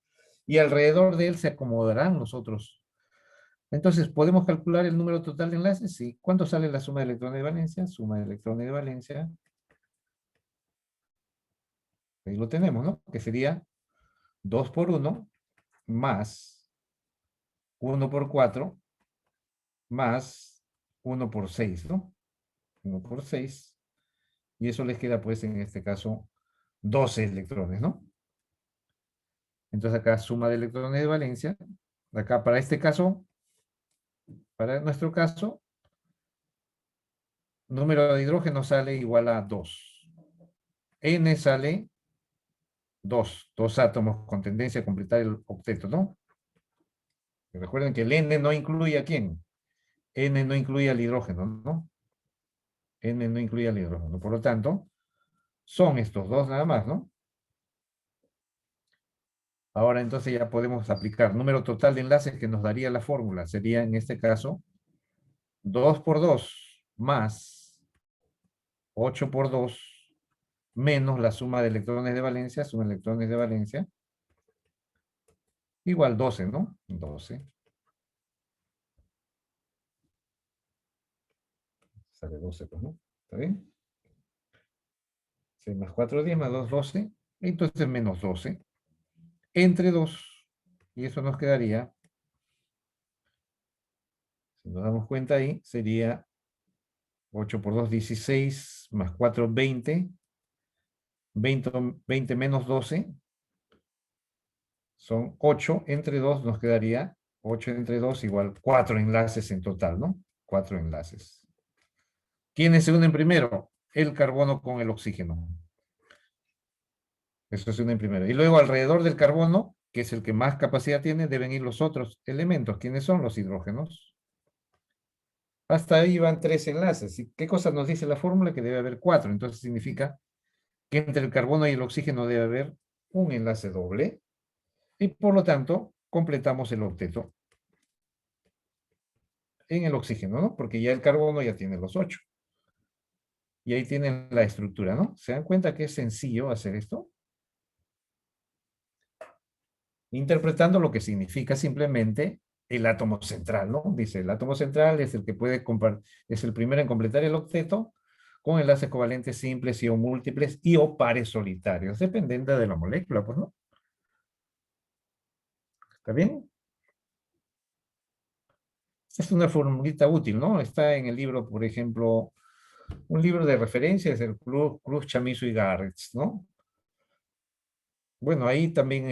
Y alrededor de él se acomodarán los otros. Entonces, ¿podemos calcular el número total de enlaces? Sí. ¿Cuánto sale la suma de electrones de valencia? Suma de electrones de valencia. Ahí lo tenemos, ¿no? Que sería 2 por 1 más 1 por 4 más 1 por 6, ¿no? 1 por 6. Y eso les queda, pues, en este caso, 12 electrones, ¿no? Entonces acá suma de electrones de valencia. Acá para este caso, para nuestro caso, número de hidrógeno sale igual a 2. N sale 2. 2 átomos con tendencia a completar el octeto, ¿no? Y recuerden que el N no incluye a quién. N no incluye al hidrógeno, ¿no? N no incluye al hidrógeno. Por lo tanto, son estos dos nada más, ¿no? Ahora entonces ya podemos aplicar número total de enlaces que nos daría la fórmula. Sería en este caso 2 por 2 más 8 por 2 menos la suma de electrones de valencia, suma de electrones de valencia, igual 12, ¿no? 12. Sale 12, pues, ¿no? ¿Está bien? 6 más 4, 10, más 2, 12. Entonces menos 12. Entre 2. Y eso nos quedaría, si nos damos cuenta ahí, sería 8 por 2, 16, más 4, 20. 20 menos 12 son 8. Entre 2 nos quedaría 8 entre 2 igual 4 enlaces en total, ¿no? 4 enlaces. ¿Quiénes se unen primero? El carbono con el oxígeno. Eso se unen primero. Y luego alrededor del carbono, que es el que más capacidad tiene, deben ir los otros elementos. ¿Quiénes son? Los hidrógenos. Hasta ahí van 3 enlaces. ¿Y qué cosa nos dice la fórmula? Que debe haber 4. Entonces significa que entre el carbono y el oxígeno debe haber un enlace doble. Y por lo tanto, completamos el octeto en el oxígeno, ¿no? Porque ya el carbono ya tiene los 8. Y ahí tienen la estructura, ¿no? ¿Se dan cuenta que es sencillo hacer esto? Interpretando lo que significa simplemente el átomo central, ¿no? Dice, el átomo central es el que puede es el primero en completar el octeto con enlaces covalentes simples y o múltiples y o pares solitarios, dependiendo de la molécula, pues, ¿no? ¿Está bien? Es una formulita útil, ¿no? Está en el libro, por ejemplo, un libro de referencia es el Cruz, Chamizo y Garrett, ¿no? Bueno, ahí también,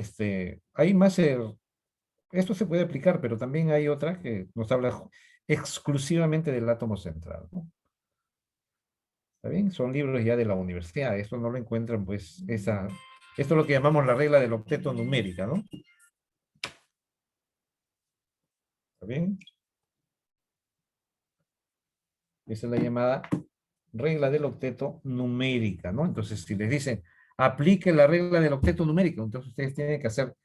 hay más, esto se puede aplicar, pero también hay otra que nos habla exclusivamente del átomo central, ¿no? ¿Está bien? Son libros ya de la universidad, esto no lo encuentran, pues, esto es lo que llamamos la regla del octeto numérica, ¿no? ¿Está bien? Esa es la llamada regla del octeto numérica, ¿no? Entonces, si les dicen, aplique la regla del octeto numérico, entonces ustedes tienen que hacer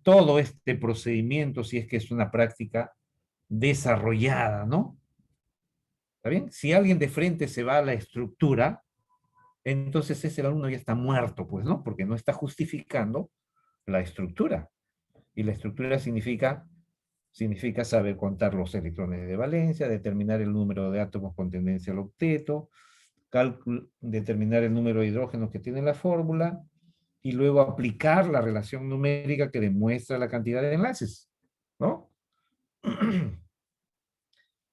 todo este procedimiento si es que es una práctica desarrollada, ¿no? ¿Está bien? Si alguien de frente se va a la estructura, entonces ese alumno ya está muerto, pues, ¿no? Porque no está justificando la estructura. Y la estructura significa saber contar los electrones de valencia, determinar el número de átomos con tendencia al octeto, determinar el número de hidrógenos que tiene la fórmula, y luego aplicar la relación numérica que demuestra la cantidad de enlaces, ¿no?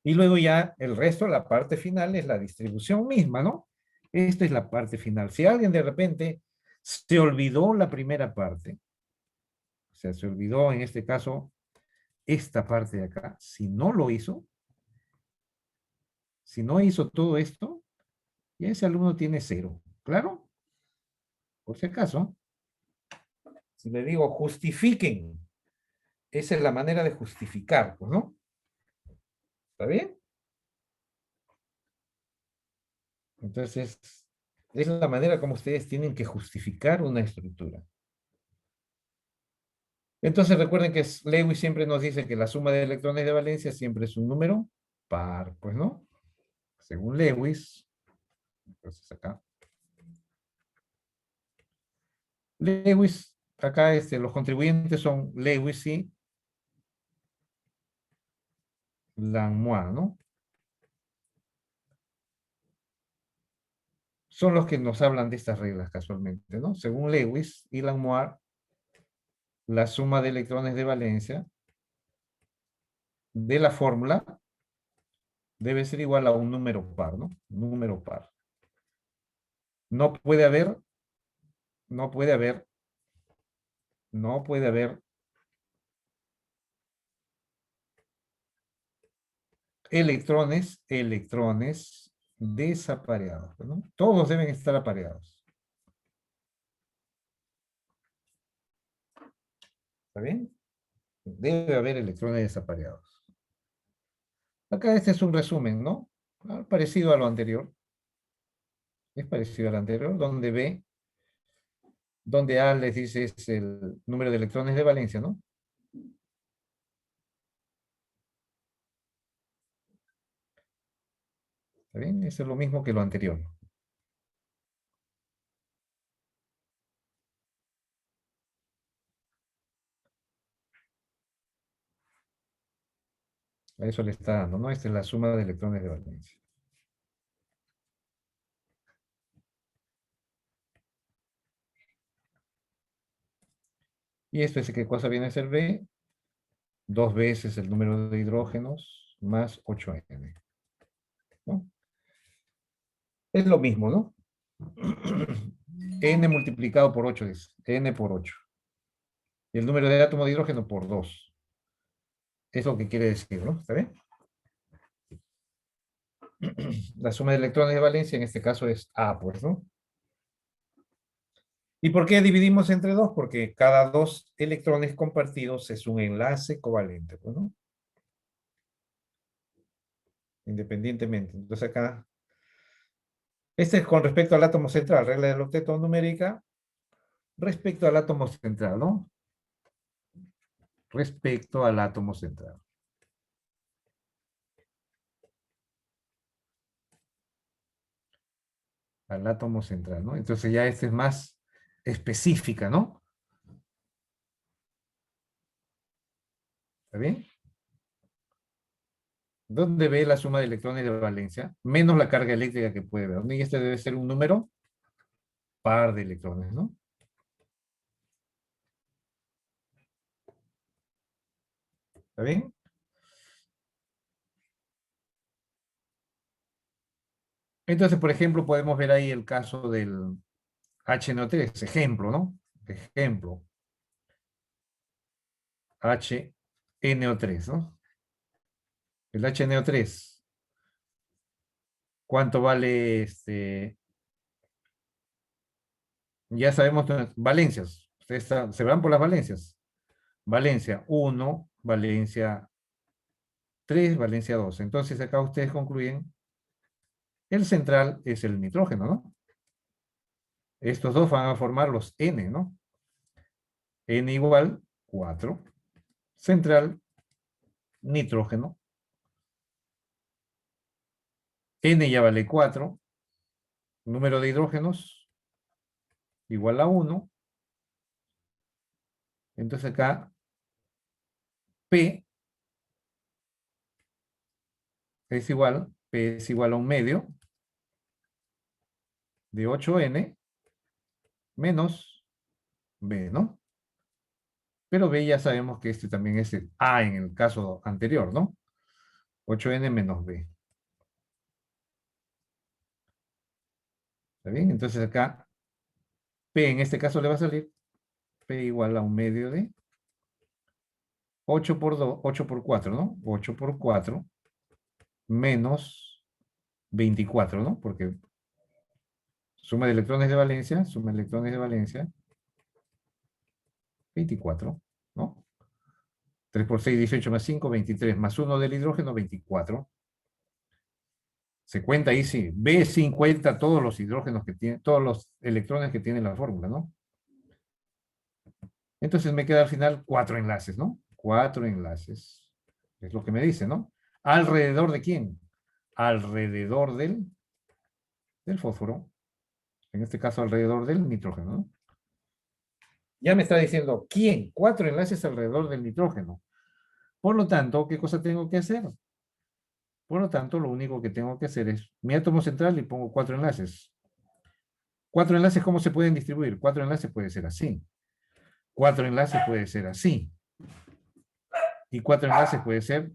Y luego ya el resto, la parte final, es la distribución misma, ¿no? Esta es la parte final. Si alguien de repente se olvidó la primera parte, o sea, se olvidó en este caso esta parte de acá, si no lo hizo, si no hizo todo esto, ya ese alumno tiene 0. ¿Claro? Por si acaso, si le digo justifiquen, esa es la manera de justificar, pues, ¿no? ¿Está bien? Entonces, es la manera como ustedes tienen que justificar una estructura. Entonces recuerden que Lewis siempre nos dice que la suma de electrones de valencia siempre es un número par, pues, ¿no? Según Lewis. Entonces acá. Lewis, acá los contribuyentes son Lewis y Langmuir, ¿no? Son los que nos hablan de estas reglas casualmente, ¿no? Según Lewis y Langmuir, la suma de electrones de valencia de la fórmula debe ser igual a un número par, ¿no? Número par. No puede haber, no puede haber, no puede haber electrones desapareados, ¿no? Todos deben estar apareados. ¿Está bien? Debe haber electrones desapareados. Acá este es un resumen, ¿no? Parecido a lo anterior. Es parecido al anterior, donde B, donde A les dice es el número de electrones de valencia, ¿no? ¿Está bien? Eso es lo mismo que lo anterior. A eso le está dando, ¿no? Esta es la suma de electrones de valencia. Y esto es qué cosa viene a ser B, 2 veces el número de hidrógenos más 8N. ¿No? Es lo mismo, ¿no? N multiplicado por 8 es N por 8. Y el número de átomos de hidrógeno por 2. Es lo que quiere decir, ¿no? ¿Está bien? La suma de electrones de valencia en este caso es A, pues, ¿no? ¿Y por qué dividimos entre 2? Porque cada 2 electrones compartidos es un enlace covalente, pues, ¿no? Independientemente. Entonces acá, este es con respecto al átomo central, regla del octeto numérica, respecto al átomo central, ¿no? Respecto al átomo central. Al átomo central, ¿no? Entonces ya este es más específica, ¿no? ¿Está bien? ¿Dónde ve la suma de electrones de valencia? Menos la carga eléctrica que puede ver. Y este debe ser un número par de electrones, ¿no? ¿Está bien? Entonces, por ejemplo, podemos ver ahí el caso del HNO3, ejemplo, ¿no? Ejemplo. HNO3, ¿no? El HNO3. ¿Cuánto vale Ya sabemos valencias. Ustedes se van por las valencias. Valencia 1, Valencia 3, Valencia 2. Entonces acá ustedes concluyen, el central es el nitrógeno, ¿no? Estos dos van a formar los N, ¿no? N igual 4. Central, nitrógeno. N ya vale 4. Número de hidrógenos igual a 1. Entonces acá P es igual, P es igual a un medio de 8N menos B, ¿no? Pero B ya sabemos que este también es el A en el caso anterior, ¿no? 8N menos B. ¿Está bien? Entonces acá, P en este caso le va a salir P igual a 1/2 de 8 por 2, 8 por 4, ¿no? 8 por 4 menos 24, ¿no? Porque suma de electrones de valencia, 24, ¿no? 3 por 6, 18 más 5, 23, más 1 del hidrógeno, 24. Se cuenta ahí, sí. B50 todos los hidrógenos que tiene, todos los electrones que tiene la fórmula, ¿no? Entonces me queda al final 4 enlaces, ¿no? 4 enlaces. Es lo que me dice, ¿no? ¿Alrededor de quién? Alrededor del fósforo. En este caso, alrededor del nitrógeno, ¿no? Ya me está diciendo, ¿quién? 4 enlaces alrededor del nitrógeno. Por lo tanto, ¿qué cosa tengo que hacer? Por lo tanto, lo único que tengo que hacer es mi átomo central y pongo 4 enlaces. 4 enlaces, ¿cómo se pueden distribuir? 4 enlaces puede ser así. 4 enlaces puede ser así. Y 4 enlaces puede ser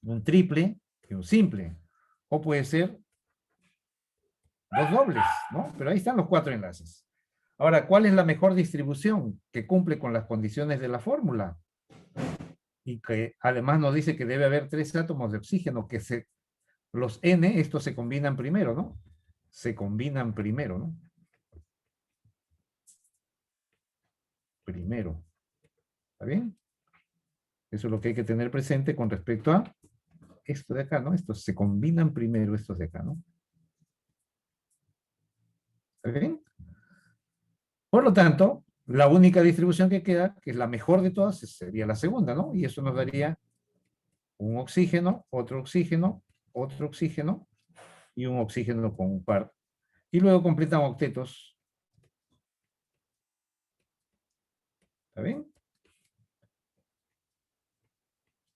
un triple y un simple. O puede ser dos dobles, ¿no? Pero ahí están los 4 enlaces. Ahora, ¿cuál es la mejor distribución que cumple con las condiciones de la fórmula? Y que además nos dice que debe haber 3 átomos de oxígeno, los N, estos se combinan primero, ¿no? Se combinan primero, ¿no? Primero. ¿Está bien? Eso es lo que hay que tener presente con respecto a esto de acá, ¿no? Estos se combinan primero, estos de acá, ¿no? ¿Está bien? Por lo tanto, la única distribución que queda, que es la mejor de todas, sería la segunda, ¿no? Y eso nos daría un oxígeno, otro oxígeno y un oxígeno con un par. Y luego completan octetos. ¿Está bien?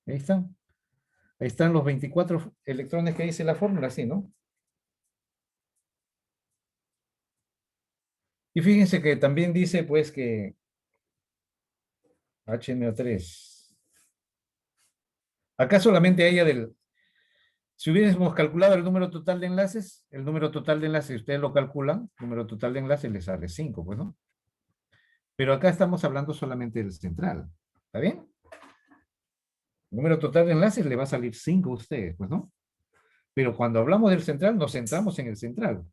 Ahí están. Ahí están los 24 electrones que dice la fórmula, ¿sí, no? Y fíjense que también dice, pues, que HNO3. Acá solamente haya si hubiésemos calculado el número total de enlaces, ustedes lo calculan, el número total de enlaces les sale 5, pues, ¿no? Pero acá estamos hablando solamente del central. ¿Está bien? El número total de enlaces le va a salir 5 a ustedes, pues, ¿no? Pero cuando hablamos del central, nos centramos en el central.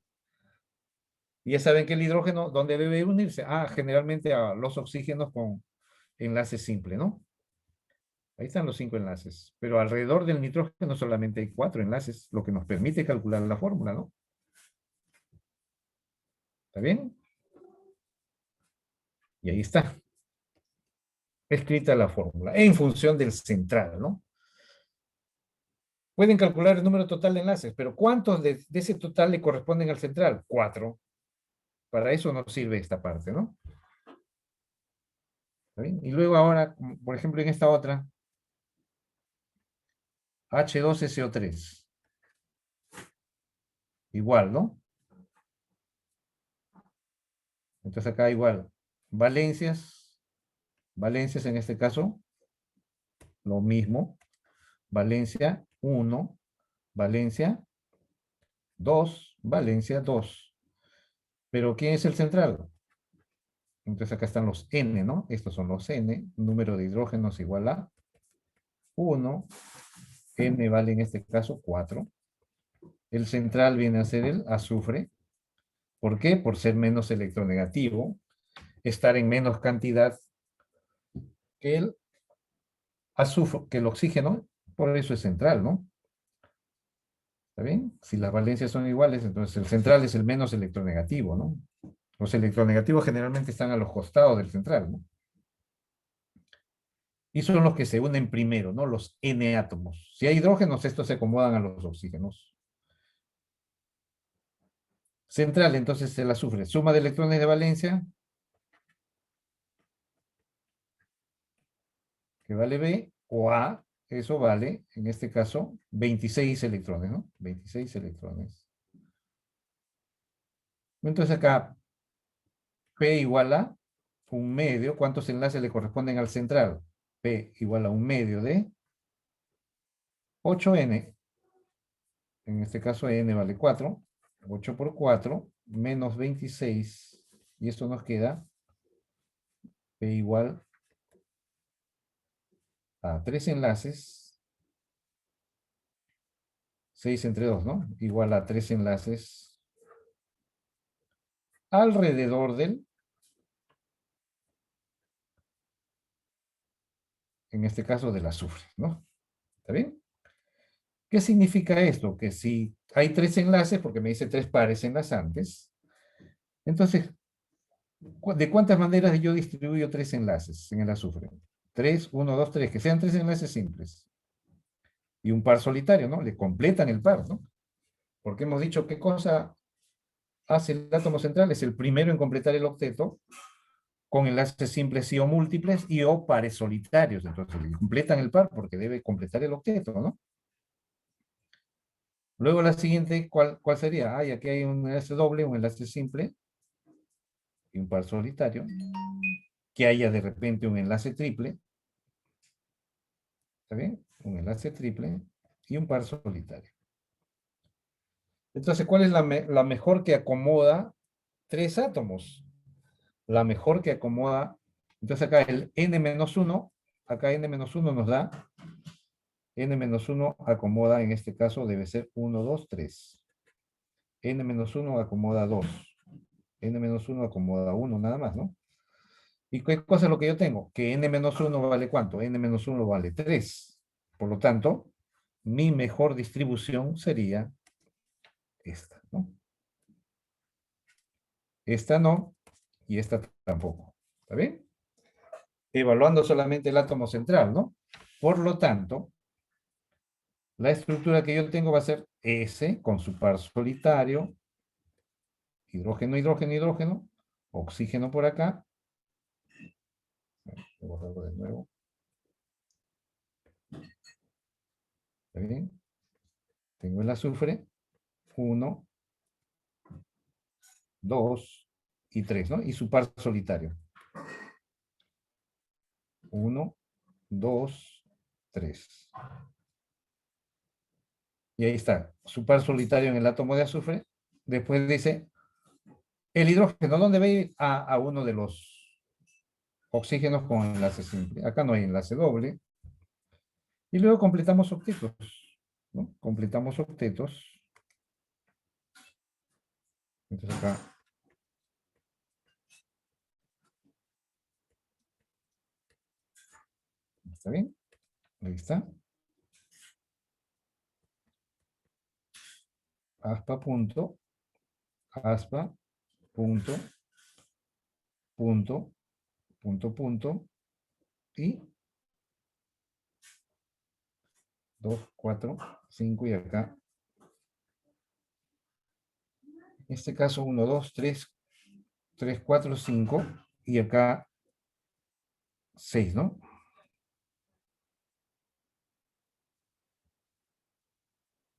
Y ya saben que el hidrógeno, ¿dónde debe unirse? Generalmente a los oxígenos con enlace simple, ¿no? Ahí están los 5 enlaces. Pero alrededor del nitrógeno solamente hay 4 enlaces, lo que nos permite calcular la fórmula, ¿no? ¿Está bien? Y ahí está. Escrita la fórmula, en función del central, ¿no? Pueden calcular el número total de enlaces, pero ¿cuántos de ese total le corresponden al central? 4. Para eso nos sirve esta parte, ¿no? ¿Está bien? Y luego ahora, por ejemplo, en esta otra, H2SO3. Igual, ¿no? Entonces acá igual, valencias en este caso, lo mismo, valencia 1, valencia 2, valencia 2. Pero ¿quién es el central? Entonces acá están los N, ¿no? Estos son los N, número de hidrógenos igual a 1, N vale en este caso 4. El central viene a ser el azufre. ¿Por qué? Por ser menos electronegativo, estar en menos cantidad que el azufre, que el oxígeno, por eso es central, ¿no? ¿Está bien? Si las valencias son iguales, entonces el central es el menos electronegativo, ¿no? Los electronegativos generalmente están a los costados del central, ¿no? Y son los que se unen primero, ¿no? Los N átomos. Si hay hidrógenos, estos se acomodan a los oxígenos. Central, entonces el azufre. Suma de electrones de valencia, que vale B, o A, eso vale, en este caso, 26 electrones, ¿no? 26 electrones. Entonces acá, P igual a un medio. ¿Cuántos enlaces le corresponden al central? P igual a un medio de 8n. En este caso n vale 4. 8 por 4 menos 26. Y esto nos queda P igual a 3 enlaces. 6 entre 2, ¿no? Igual a 3 enlaces alrededor del, en este caso, del azufre, ¿no? ¿Está bien? ¿Qué significa esto? Que si hay 3 enlaces, porque me dice 3 pares enlazantes, entonces, ¿de cuántas maneras yo distribuyo 3 enlaces en el azufre? 3, 1, 2, 3, que sean 3 enlaces simples. Y un par solitario, ¿no? Le completan el par, ¿no? Porque hemos dicho qué cosa hace el átomo central, es el primero en completar el octeto, con enlaces simples y o múltiples y o pares solitarios. Entonces, le completan el par porque debe completar el octeto, ¿no? Luego la siguiente, ¿cuál sería? Aquí hay un enlace doble, un enlace simple y un par solitario. Que haya de repente un enlace triple. ¿Está bien? Un enlace triple y un par solitario. Entonces, ¿cuál es la mejor que acomoda 3 átomos? La mejor que acomoda. Entonces acá el n-1, acá n-1 nos da, n-1 acomoda, en este caso debe ser 1, 2, 3. n-1 acomoda 2. n-1 acomoda 1 nada más, ¿no? ¿Y qué cosa es lo que yo tengo? Que n-1 vale ¿cuánto? n-1 vale 3. Por lo tanto, mi mejor distribución sería esta, ¿no? Esta no, y esta tampoco. ¿Está bien? Evaluando solamente el átomo central, ¿no? Por lo tanto, la estructura que yo tengo va a ser S con su par solitario, hidrógeno, hidrógeno, hidrógeno, oxígeno por acá. Voy a borrarlo de nuevo. ¿Está bien? Tengo el azufre, 1, 2 y 3, ¿no? Y su par solitario. 1, 2, 3. Y ahí está, su par solitario en el átomo de azufre. Después dice, el hidrógeno, ¿dónde va a ir? A uno de los oxígenos con enlace simple. Acá no hay enlace doble. Y luego completamos octetos, ¿no? Completamos octetos. Entonces acá. ¿Está bien? Ahí está. Aspa punto, aspa punto, punto, punto, punto, y 2, 4, 5 y acá. En este caso 1, 2, 3, 3, 4, 5 y acá 6, ¿no?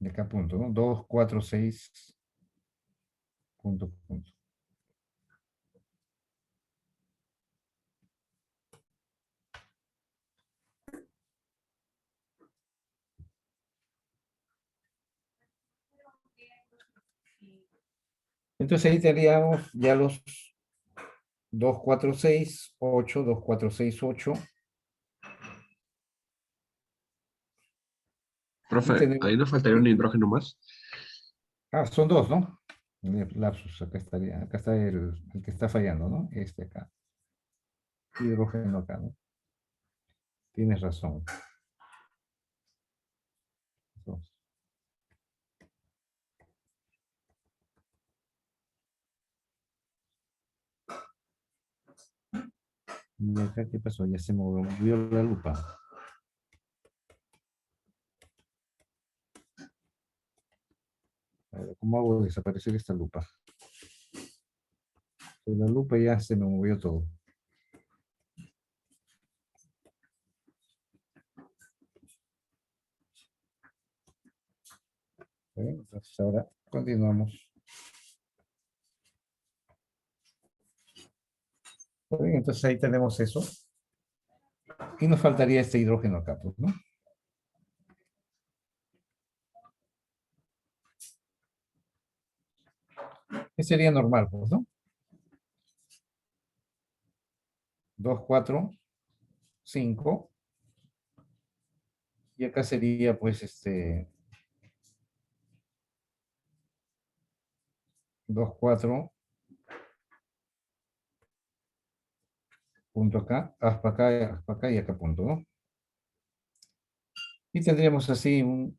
De acá punto, ¿no? 2, 4, 6, punto, punto. Entonces ahí tendríamos ya los 2, 4, 6, 8, 2, 4, 6, 8. Profe, ahí nos faltaría un hidrógeno más. Ah, son dos, ¿no? Lapsus, acá estaría, acá está el que está fallando, ¿no? Este acá. Hidrógeno acá, ¿no? Tienes razón. Dos. ¿Y acá qué pasó? Ya se movió la lupa. A ver, ¿cómo hago desaparecer esta lupa? Con la lupa ya se me movió todo. Bien, entonces ahora continuamos. Muy bien, entonces ahí tenemos eso. Y nos faltaría este hidrógeno acá, pues, ¿no? Que sería normal, pues, ¿no? 2, 4, 5. Y acá sería, pues, 2, 4, punto acá, haz para acá y acá punto, ¿no? Y tendríamos así un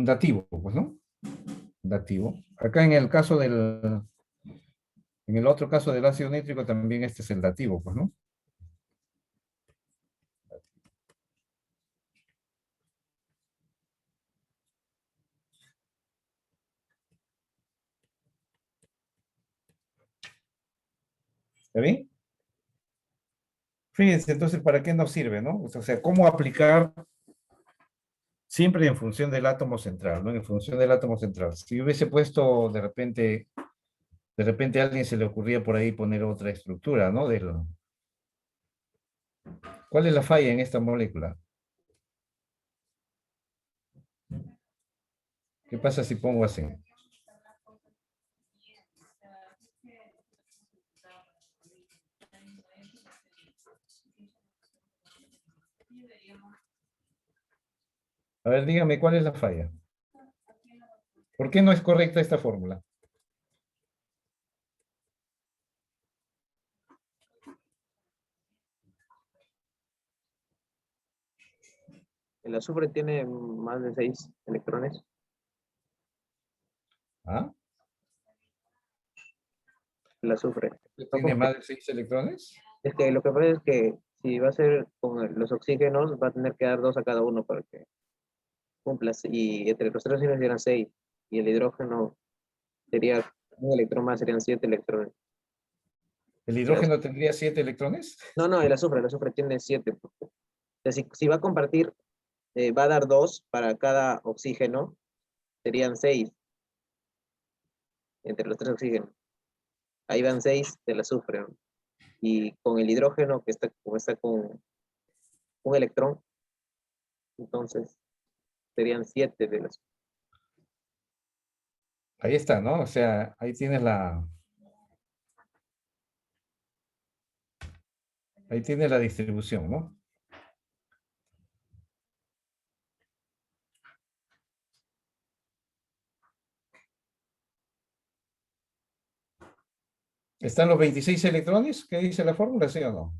dativo, pues, ¿no? Dativo. Acá en el caso en el otro caso del ácido nítrico también este es el dativo, pues, ¿no? ¿Está bien? Fíjense, entonces, ¿para qué nos sirve, no? O sea, ¿cómo aplicar siempre en función del átomo central, ¿no? En función del átomo central. Si hubiese puesto de repente a alguien se le ocurría por ahí poner otra estructura, ¿no? ¿Cuál es la falla en esta molécula? ¿Qué pasa si pongo así? A ver, dígame, ¿cuál es la falla? ¿Por qué no es correcta esta fórmula? El azufre tiene más de 6 electrones. ¿Ah? El azufre. ¿Tiene más de 6 electrones? Es que lo que pasa es que si va a ser con los oxígenos, va a tener que dar 2 a cada uno para que cumpla. Y entre los tres oxígenos eran 6. Y el hidrógeno sería un electrón más, serían 7 electrones. ¿El hidrógeno tendría 7 electrones? No, el azufre tiene 7. O sea, si va a compartir, va a dar 2 para cada oxígeno, serían 6 entre los tres oxígenos. Ahí van 6 del azufre, ¿no? Y con el hidrógeno que está con un electrón, entonces serían 7 de las. Ahí está, ¿no? O sea, ahí tienes ahí tienes la distribución, ¿no? ¿Están los 26 electrones? ¿Qué dice la fórmula, sí o no?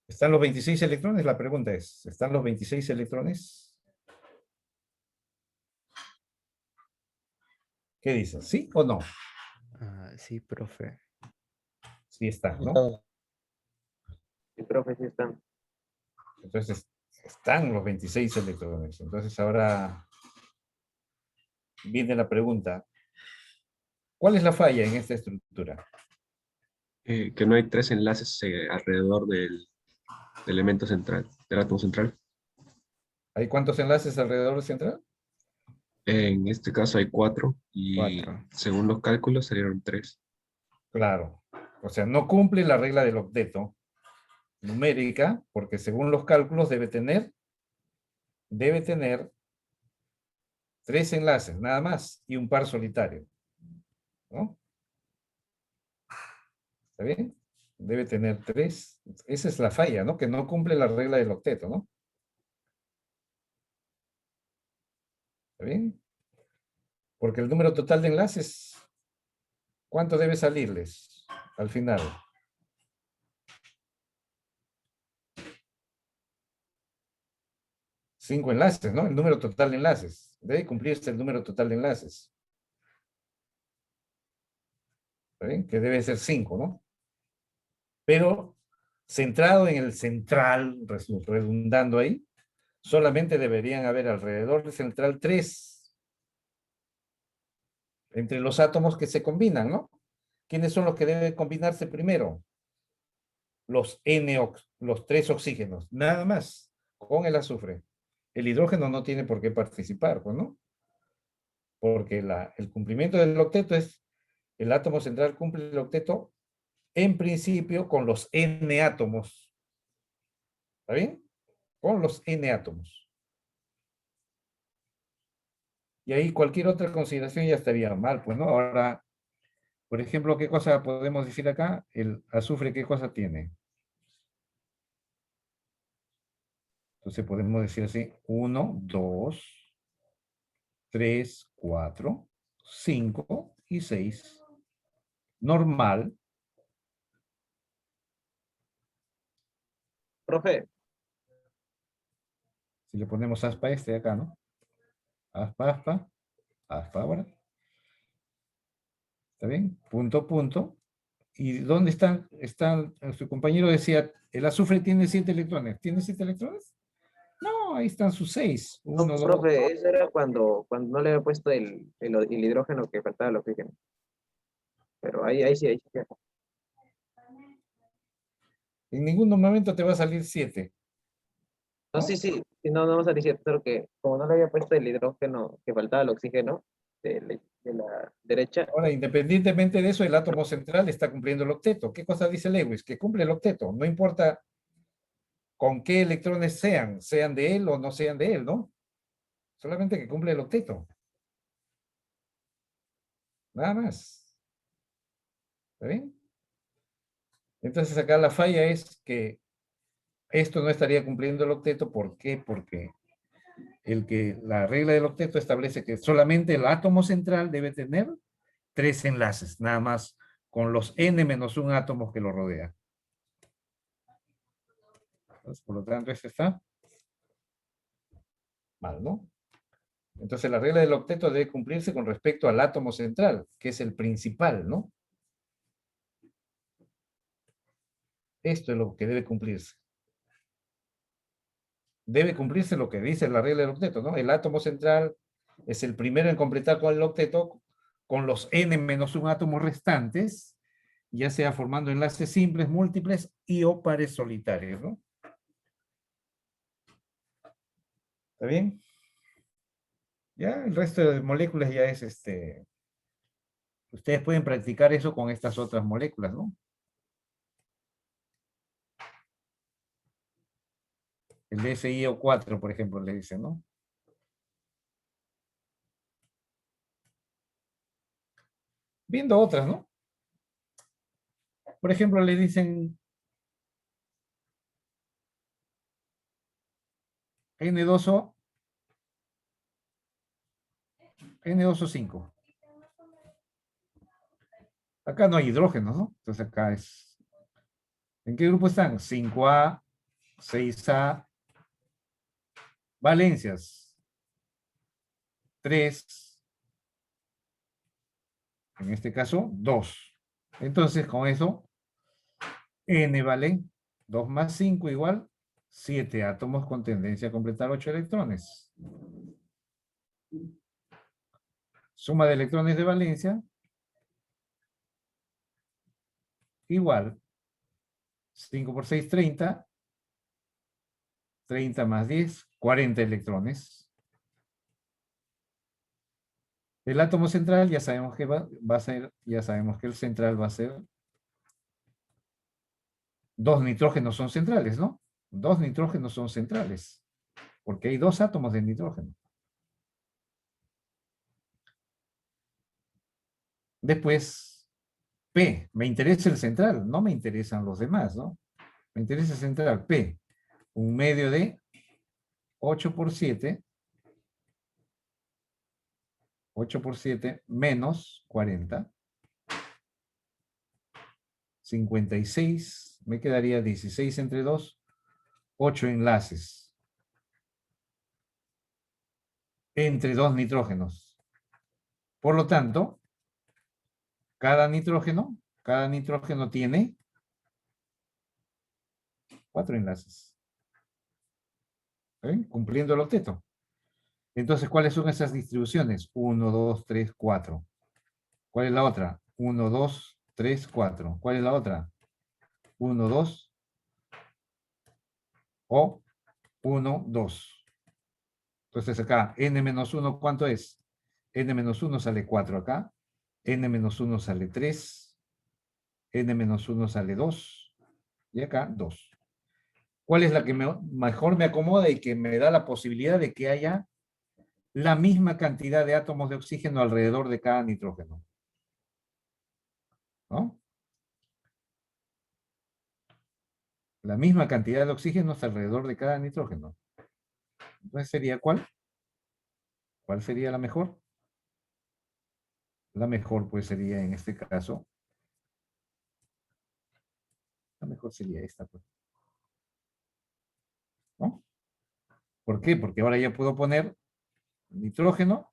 ¿Están los 26 electrones? La pregunta es, ¿están los 26 electrones? ¿Qué dicen? ¿Sí o no? Sí, profe. Sí están, ¿no? Sí, profe, sí están. Entonces, están los 26 electrones. Entonces, ahora viene la pregunta. ¿Cuál es la falla en esta estructura? Que no hay tres enlaces alrededor del elemento central, del átomo central. ¿Hay cuántos enlaces alrededor del central? En este caso hay 4 y 4. según los cálculos salieron 3. Claro. O sea, no cumple la regla del octeto numérica, porque según los cálculos debe tener 3 enlaces, nada más, y un par solitario. ¿No? ¿Está bien? Debe tener 3. Esa es la falla, ¿no? Que no cumple la regla del octeto, ¿no? ¿Está bien? Porque el número total de enlaces, ¿cuánto debe salirles al final? 5 enlaces, ¿no? El número total de enlaces. Debe cumplirse el número total de enlaces. ¿Está bien? Que debe ser 5, ¿no? Pero centrado en el central, redundando ahí, solamente deberían haber alrededor del central 3 entre los átomos que se combinan, ¿no? ¿Quiénes son los que deben combinarse primero? Los los 3 oxígenos, nada más, con el azufre. El hidrógeno no tiene por qué participar, pues, ¿no? porque el cumplimiento del octeto es, el átomo central cumple el octeto en principio con los n átomos. ¿Está bien? Con los n átomos. Y ahí cualquier otra consideración ya estaría mal, pues, ¿no? Ahora, por ejemplo, ¿qué cosa podemos decir acá? El azufre, ¿qué cosa tiene? Entonces podemos decir así, 1, 2, 3, 4, 5 y 6. Normal. Profe, Si le ponemos aspa a este de acá, ¿no? Aspa, aspa, aspa ahora. ¿Está bien? Punto, punto. ¿Y dónde están? Su compañero decía, el azufre tiene 7 electrones. ¿Tiene 7 electrones? No, ahí están sus 6. no, 1, 2. profe, eso era cuando no le había puesto el hidrógeno que faltaba el oxígeno. Pero ahí sí, ahí sí. En ningún momento te va a salir 7. No, ¿no? sí, sí, sí, no, no vamos a decir, pero que como no le había puesto el hidrógeno que faltaba el oxígeno de la derecha, Ahora, independientemente de eso, el átomo central está cumpliendo el octeto. ¿Qué cosa dice Lewis? Que cumple el octeto. No importa con qué electrones sean de él o no sean de él, ¿no? Solamente que cumple el octeto. Nada más. ¿Está bien? Entonces acá la falla es que esto no estaría cumpliendo el octeto. ¿Por qué? Porque la regla del octeto establece que solamente el átomo central debe tener 3 enlaces, nada más con los n-1 átomos que lo rodean. Entonces, por lo tanto, este está mal, ¿no? Entonces la regla del octeto debe cumplirse con respecto al átomo central, que es el principal, ¿no? Esto es lo que debe cumplirse. Debe cumplirse lo que dice la regla del octeto, ¿no? El átomo central es el primero en completar con el octeto con los n-1 átomos restantes, ya sea formando enlaces simples, múltiples y o pares solitarios, ¿no? ¿Está bien? Ya el resto de moléculas ya es ustedes pueden practicar eso con estas otras moléculas, ¿no? El DSIO4, por ejemplo, le dicen, ¿no? Viendo otras, ¿no? Por ejemplo, le dicen N2O, N2O5. Acá no hay hidrógeno, ¿no? Entonces acá es... ¿En qué grupo están? 5A, 6A, valencias. 3, en este caso 2. Entonces con eso, N vale 2 más 5 igual 7 átomos con tendencia a completar 8 electrones. Suma de electrones de valencia igual 5 por 6, 30. 30 más 10, 40 electrones. El átomo central ya sabemos que va a ser, ya sabemos que el central va a ser 2 nitrógenos son centrales, ¿no? 2 nitrógenos son centrales, porque hay 2 átomos de nitrógeno. Después, P, me interesa el central, no me interesan los demás, ¿no? Me interesa el central, P, un medio de 8 por 7, 8 por 7 menos 40, 56, me quedaría 16 entre 2, 8 enlaces entre 2 nitrógenos. Por lo tanto, cada nitrógeno tiene 4 enlaces. ¿Ven? Cumpliendo el octeto. Entonces, ¿cuáles son esas distribuciones? 1, 2, 3, 4. ¿Cuál es la otra? 1, 2, 3, 4. ¿Cuál es la otra? 1, 2 o 1, 2. Entonces acá, n-1, ¿cuánto es? n-1 sale 4 acá, n-1 sale 3, n-1 sale 2, y acá 2. ¿Cuál es la que mejor me acomoda y que me da la posibilidad de que haya la misma cantidad de átomos de oxígeno alrededor de cada nitrógeno? ¿No? La misma cantidad de oxígeno alrededor de cada nitrógeno. Entonces sería ¿cuál? ¿Cuál sería la mejor? La mejor pues sería en este caso. La mejor sería esta, pues. ¿No? ¿Por qué? Porque ahora ya puedo poner nitrógeno,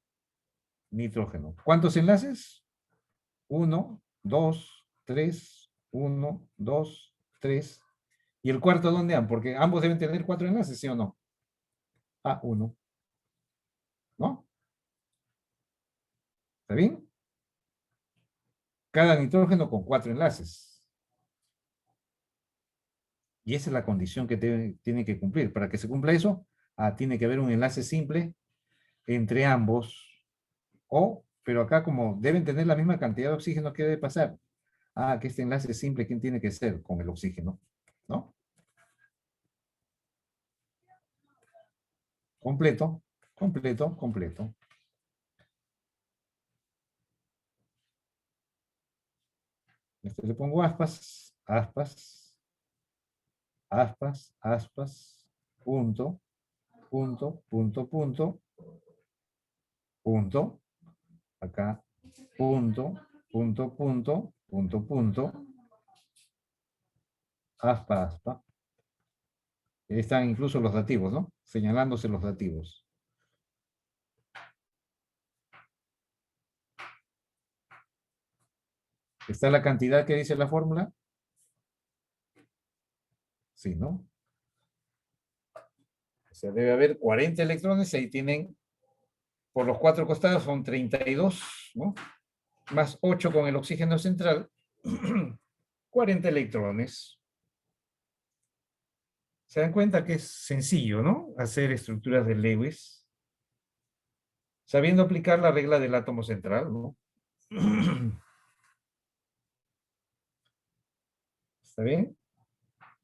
nitrógeno. ¿Cuántos enlaces? 1, 2, 3, 1, 2, 3. ¿Y el cuarto dónde van? Porque ambos deben tener 4 enlaces, ¿sí o no? Ah, 1. ¿No? ¿Está bien? Cada nitrógeno con 4 enlaces. Y esa es la condición que tiene que cumplir. Para que se cumpla eso, tiene que haber un enlace simple entre ambos. Pero acá como deben tener la misma cantidad de oxígeno, ¿qué debe pasar? Que este enlace simple, ¿quién tiene que ser? Con el oxígeno, ¿no? Completo, completo, completo. Le pongo aspas, aspas, aspas, aspas, punto, punto, punto, punto, punto, acá, punto, punto, punto, punto, punto, aspa, aspa. Ahí están incluso los dativos, ¿no? Señalándose los dativos. ¿Está la cantidad que dice la fórmula? Sí, ¿no? O sea, debe haber 40 electrones, ahí tienen, por los 4 costados son 32, ¿no? Más 8 con el oxígeno central, 40 electrones. Se dan cuenta que es sencillo, ¿no? Hacer estructuras de Lewis, sabiendo aplicar la regla del átomo central, ¿no? ¿Está bien?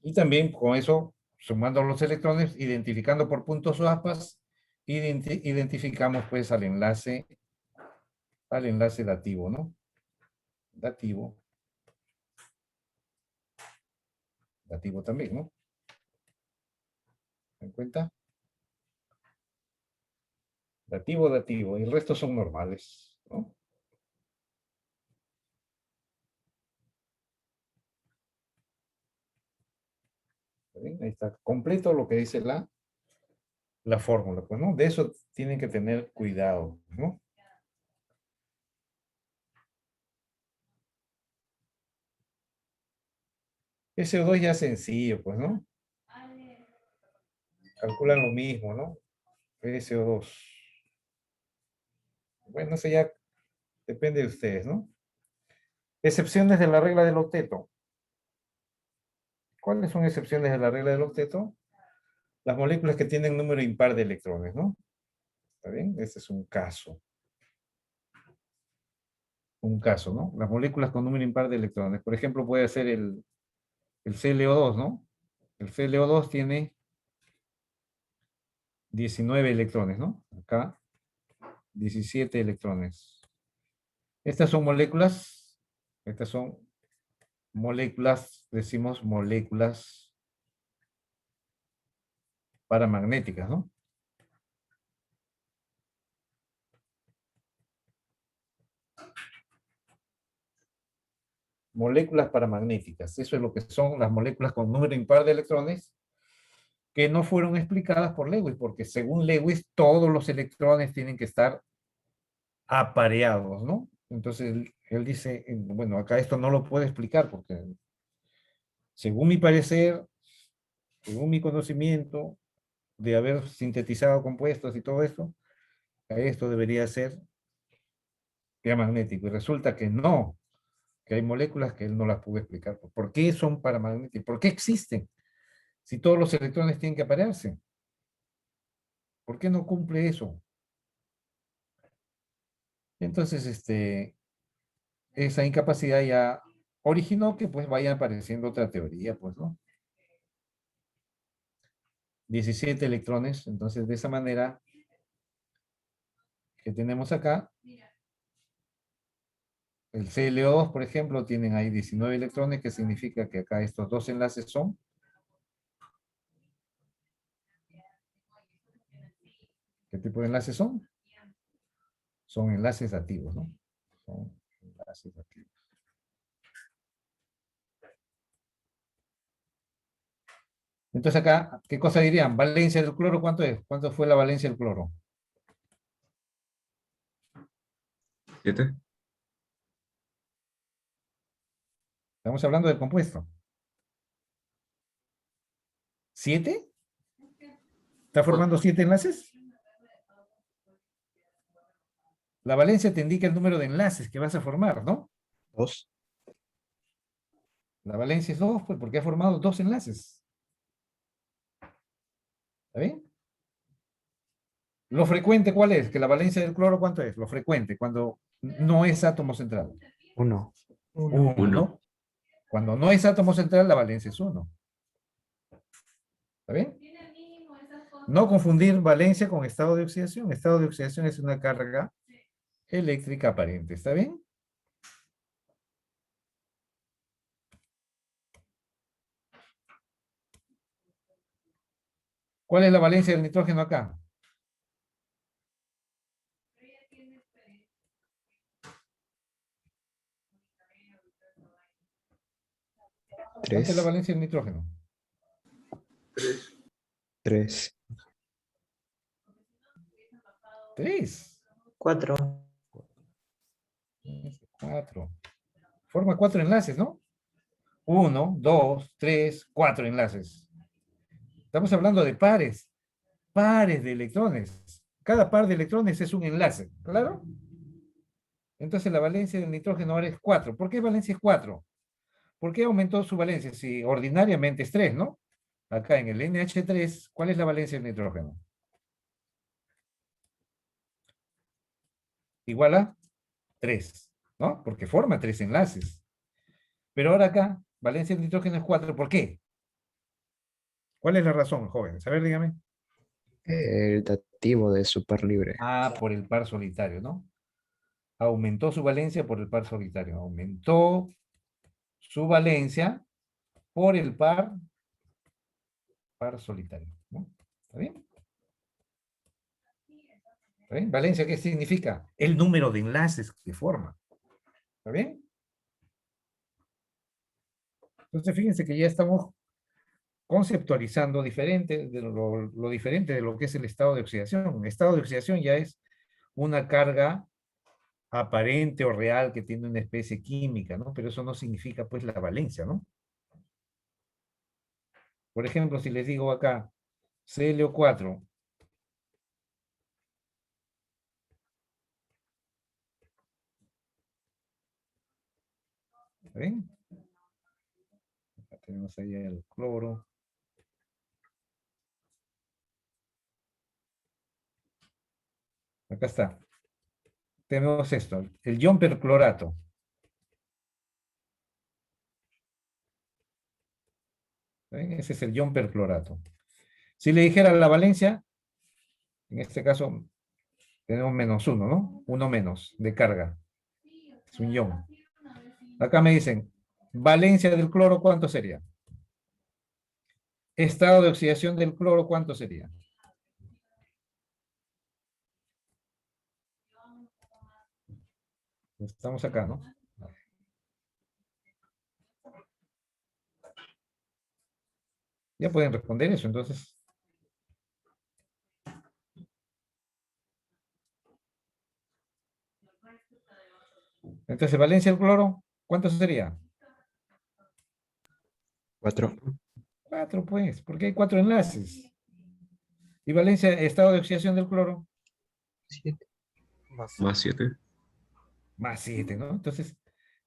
Y también con eso, sumando los electrones, identificando por puntos o aspas, identificamos pues al enlace dativo, ¿no? Dativo. Dativo también, ¿no? ¿Se dan cuenta? Dativo, dativo. Y el resto son normales, ¿no? ¿Bien? Ahí está completo lo que dice la fórmula, pues, ¿no? De eso tienen que tener cuidado, ¿no? SO2 ya es sencillo, pues, ¿no? Calculan lo mismo, ¿no? SO2. Bueno, eso ya depende de ustedes, ¿no? Excepciones de la regla del octeto. ¿Cuáles son excepciones de la regla del octeto? Las moléculas que tienen número impar de electrones, ¿no? ¿Está bien? Este es un caso. Un caso, ¿no? Las moléculas con número impar de electrones. Por ejemplo, puede ser el ClO2, ¿no? El ClO2 tiene 19 electrones, ¿no? Acá, 17 electrones. Estas son moléculas, decimos moléculas paramagnéticas, ¿no? Moléculas paramagnéticas. Eso es lo que son las moléculas con número impar de electrones que no fueron explicadas por Lewis, porque según Lewis todos los electrones tienen que estar apareados, ¿no? Entonces él dice, bueno, acá esto no lo puedo explicar porque según mi parecer, según mi conocimiento de haber sintetizado compuestos y todo esto debería ser diamagnético. Y resulta que no, que hay moléculas que él no las pudo explicar. ¿Por qué son paramagnéticas? ¿Por qué existen? Si todos los electrones tienen que aparearse. ¿Por qué no cumple eso? Entonces, esa incapacidad ya originó que pues vaya apareciendo otra teoría, pues, ¿no? 17 electrones, entonces de esa manera que tenemos acá, el ClO2, por ejemplo, tienen ahí 19 electrones, que significa que acá estos dos enlaces son. ¿Qué tipo de enlaces son? Son enlaces dativos, ¿no? Son enlaces dativos. Entonces acá, ¿qué cosa dirían? Valencia del cloro, ¿cuánto es? ¿Cuánto fue la valencia del cloro? 7. Estamos hablando del compuesto. ¿7? ¿Está formando 7 enlaces? La valencia te indica el número de enlaces que vas a formar, ¿no? 2. La valencia es 2, pues, porque ha formado 2 enlaces. ¿Está bien? Lo frecuente, ¿cuál es? Que la valencia del cloro, ¿cuánto es? Lo frecuente, cuando no es átomo central. 1. 1. Cuando no es átomo central, la valencia es 1. ¿Está bien? No confundir valencia con estado de oxidación. Estado de oxidación es una carga eléctrica aparente. ¿Está bien? ¿Cuál es la valencia del nitrógeno acá? ¿Cuánta es la 3. valencia del nitrógeno? 3. 3. 4. 4. Forma 4 enlaces, ¿no? 1, 2, 3, 4 enlaces. Estamos hablando de pares. Pares de electrones. Cada par de electrones es un enlace, ¿claro? Entonces la valencia del nitrógeno ahora es 4. ¿Por qué valencia es 4? ¿Por qué aumentó su valencia? Si ordinariamente es 3, ¿no? Acá en el NH3, ¿cuál es la valencia del nitrógeno? Igual a 3, ¿no? Porque forma 3 enlaces. Pero ahora acá, valencia del nitrógeno es 4. ¿Por qué? ¿Cuál es la razón, jóvenes? A ver, dígame. El dativo de super libre. Ah, por el par solitario, ¿no? Aumentó su valencia por el par solitario. Aumentó su valencia por el par solitario, ¿no? ¿Está bien? ¿Está bien? Valencia, ¿qué significa? El número de enlaces que forma. ¿Está bien? Entonces, fíjense que ya estamos conceptualizando diferente de lo diferente de lo que es el estado de oxidación. El estado de oxidación ya es una carga aparente o real que tiene una especie química, ¿no? Pero eso no significa, pues, la valencia, ¿no? Por ejemplo, si les digo acá, ClO4, ¿está bien? Acá tenemos ahí el cloro. Acá está. Tenemos esto, el ion perclorato. ¿Ven? Ese es el ion perclorato. Si le dijera la valencia, en este caso tenemos -1, ¿no? 1 menos de carga. Es un ion. Acá me dicen, valencia del cloro, ¿cuánto sería? Estado de oxidación del cloro, ¿cuánto sería? Estamos acá, ¿no? Ya pueden responder eso, entonces. Entonces, valencia del cloro, ¿cuánto sería? 4. 4, pues, porque hay 4 enlaces. ¿Y valencia, estado de oxidación del cloro? 7. Más 7. Más 7, ¿no? Entonces,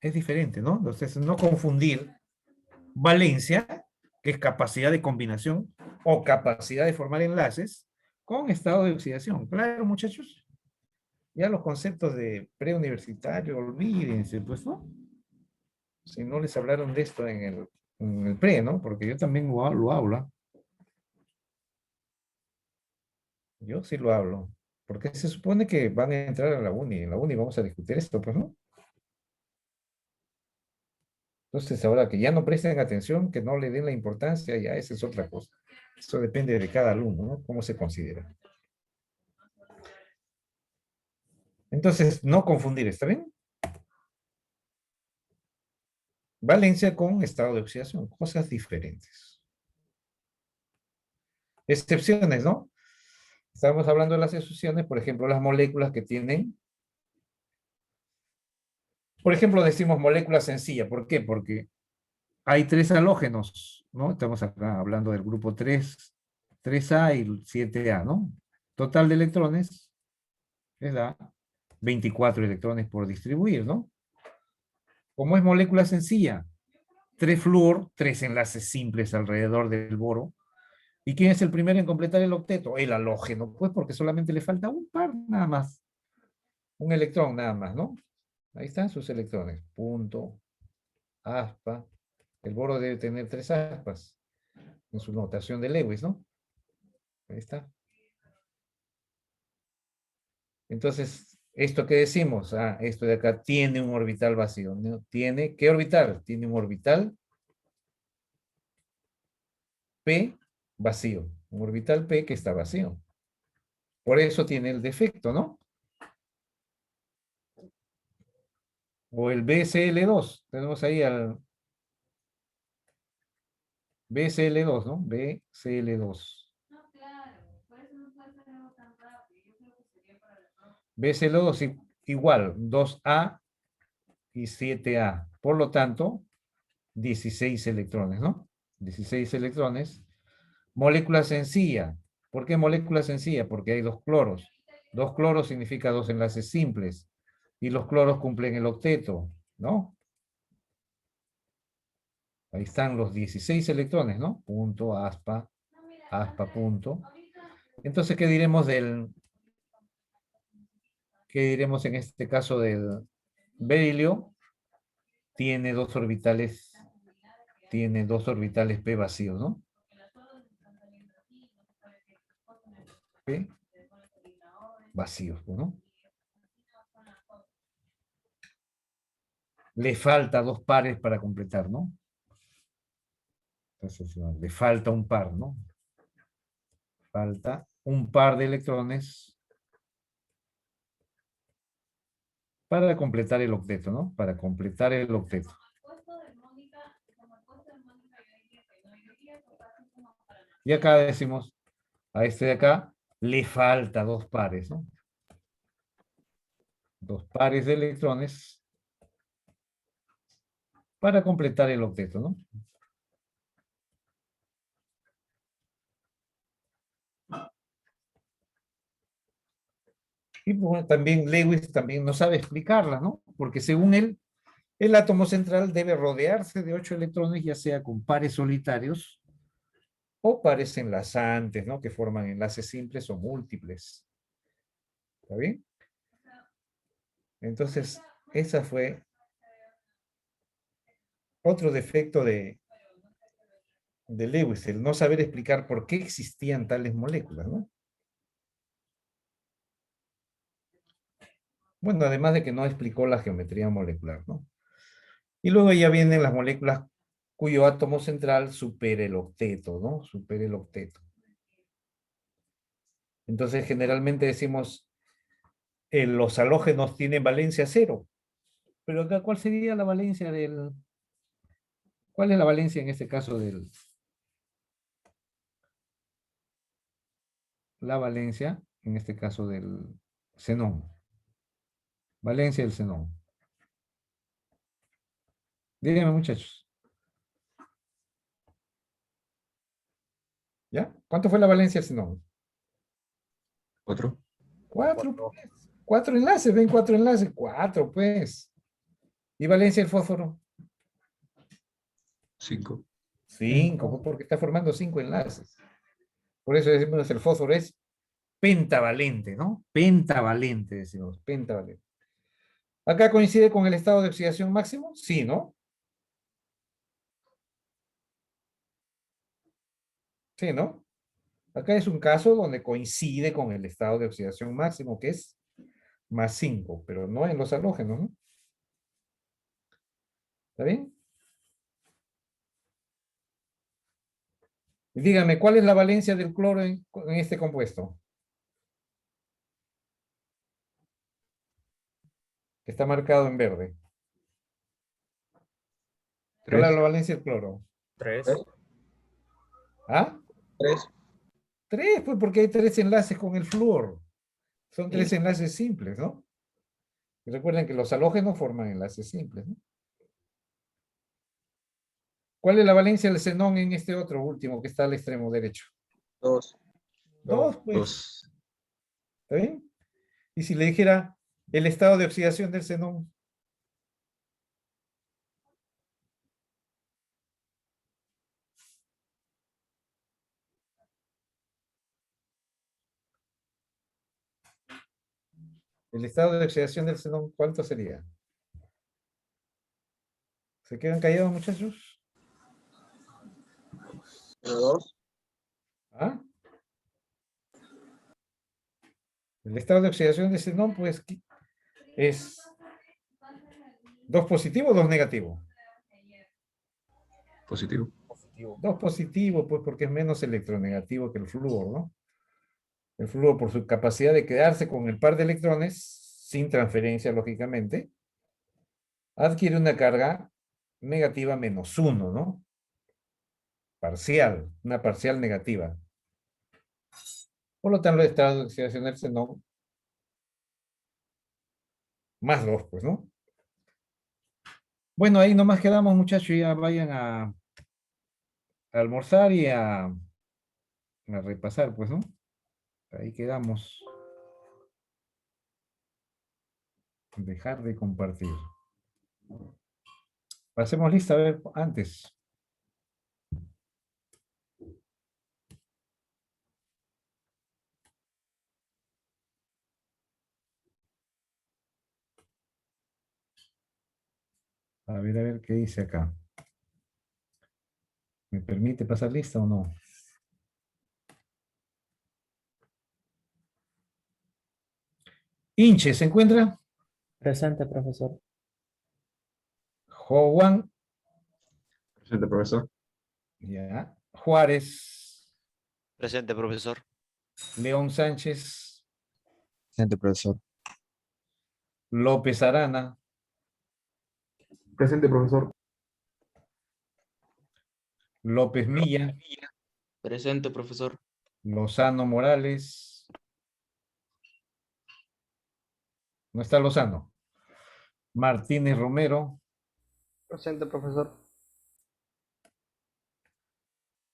es diferente, ¿no? Entonces, no confundir valencia, que es capacidad de combinación o capacidad de formar enlaces, con estado de oxidación. ¿Claro, muchachos? Ya los conceptos de preuniversitario, olvídense, pues, ¿no? Si no les hablaron de esto en el pre, ¿no? Porque yo también lo hablo. ¿Ah? Yo sí lo hablo. Porque se supone que van a entrar a la uni. En la uni vamos a discutir esto, pues, ¿no? Entonces, ahora que ya no presten atención, que no le den la importancia, ya esa es otra cosa. Eso depende de cada alumno, ¿no? Cómo se considera. Entonces, no confundir, ¿está bien? Valencia con estado de oxidación, cosas diferentes. Excepciones, ¿no? Estamos hablando de las excepciones, por ejemplo, las moléculas que tienen, por ejemplo, decimos molécula sencilla. ¿Por qué? Porque hay 3 halógenos, ¿no? Estamos acá hablando del grupo 3A y 7A, ¿no? Total de electrones les da 24 electrones por distribuir, ¿no? Como es molécula sencilla, 3 flúor, 3 enlaces simples alrededor del boro. ¿Y quién es el primero en completar el octeto? El halógeno, pues porque solamente le falta un par nada más. Un electrón nada más, ¿no? Ahí están sus electrones. Punto, aspa. El boro debe tener 3 aspas en su notación de Lewis, ¿no? Ahí está. Entonces, ¿esto qué decimos? Ah, esto de acá tiene un orbital vacío, ¿no? ¿Tiene qué orbital? Tiene un orbital P vacío. Un orbital P que está vacío. Por eso tiene el defecto, ¿no? O el BCl2. Tenemos ahí al BCl2, ¿no? BCl2. No, claro, por eso no puede ser algo tan rápido. Yo creo que sería para la próxima. BCl2 igual, 2A y 7A. Por lo tanto, 16 electrones, ¿no? 16 electrones. Molécula sencilla. ¿Por qué molécula sencilla? Porque hay 2 cloros. 2 cloros significa 2 enlaces simples. Y los cloros cumplen el octeto, ¿no? Ahí están los 16 electrones, ¿no? Punto, aspa, aspa, punto. Entonces, ¿qué diremos qué diremos en este caso del berilio? Tiene 2 orbitales P vacíos, ¿no? P vacíos, ¿no? Le falta 2 pares para completar, ¿no? Entonces, le falta un par, ¿no? Falta un par de electrones para completar el octeto, ¿no? Para completar el octeto. Y acá decimos, a este de acá, le falta 2 pares, ¿no? 2 pares de electrones para completar el octeto, ¿no? Y bueno, también Lewis también no sabe explicarla, ¿no? Porque según él, el átomo central debe rodearse de 8 electrones, ya sea con pares solitarios o pares enlazantes, ¿no? Que forman enlaces simples o múltiples. ¿Está bien? Entonces, esa fue otro defecto de Lewis, el no saber explicar por qué existían tales moléculas, ¿no? Bueno, además de que no explicó la geometría molecular, ¿no? Y luego ya vienen las moléculas cuyo átomo central supera el octeto, ¿no? Supera el octeto. Entonces, generalmente decimos, los halógenos tienen valencia 0. Pero acá, ¿cuál sería la valencia del... ¿Cuál es la valencia en este caso del... La valencia, en este caso del xenón. Valencia del xenón. Díganme, muchachos. ¿Ya? ¿Cuánto fue la valencia del xenón? 4. 4, pues. 4 enlaces, ven 4 enlaces. 4, pues. ¿Y valencia del fósforo? 5. 5, pues porque está formando 5 enlaces. Por eso decimos que el fósforo es pentavalente, ¿no? Pentavalente, decimos, pentavalente. ¿Acá coincide con el estado de oxidación máximo? Sí, ¿no? Sí, ¿no? Acá es un caso donde coincide con el estado de oxidación máximo, que es +5, pero no en los halógenos, ¿no? ¿Está bien? Y dígame, ¿cuál es la valencia del cloro en este compuesto? Que está marcado en verde. ¿Cuál es 3. la valencia del cloro? 3. ¿Ah? 3. 3, pues porque hay 3 enlaces con el flúor. Son 3 Sí. enlaces simples, ¿no? Y recuerden que los halógenos forman enlaces simples, ¿no? ¿Cuál es la valencia del xenón en este otro último que está al extremo derecho? 2. 2, pues. 2. ¿Está bien? Y si le dijera el estado de oxidación del xenón. El estado de oxidación del xenón, ¿cuánto sería? ¿Se quedan callados, muchachos? 2. ¿Ah? El estado de oxidación del xenón, pues, es 2 positivo o 2 negativo. Positivo. Positivo. 2 positivo, pues porque es menos electronegativo que el flúor, ¿no? El flúor, por su capacidad de quedarse con el par de electrones, sin transferencia, lógicamente, adquiere una carga negativa -1, ¿no? Parcial, una parcial negativa. Por lo tanto, el estado de oxidación del xenón +2, pues, ¿no? Bueno, ahí nomás quedamos, muchachos, ya vayan a almorzar y a repasar, pues, ¿no? Ahí quedamos. Dejar de compartir. Pasemos lista, a ver, antes. A ver qué dice acá. ¿Me permite pasar lista o no? Inche, ¿se encuentra? Presente, profesor. Juan, Presente, profesor. ya. Juárez, Presente, profesor. León Sánchez, Presente, profesor. López Arana, Presente, profesor. López Milla, Presente, profesor. Lozano Morales. ¿No está Lozano? Martínez Romero, Presente, profesor.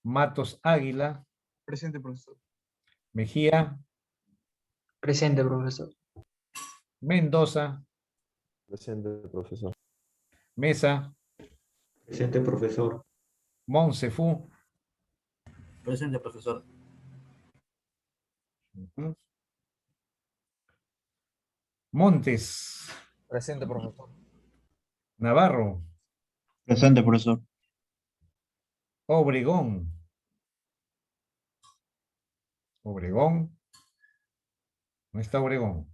Matos Águila, Presente, profesor. Mejía, Presente, profesor. Mendoza, Presente, profesor. Mesa, Presente, profesor. Monsefú, Presente, profesor. ujú, Montes, Presente, profesor. Navarro, Presente, profesor. Obregón, no está Obregón.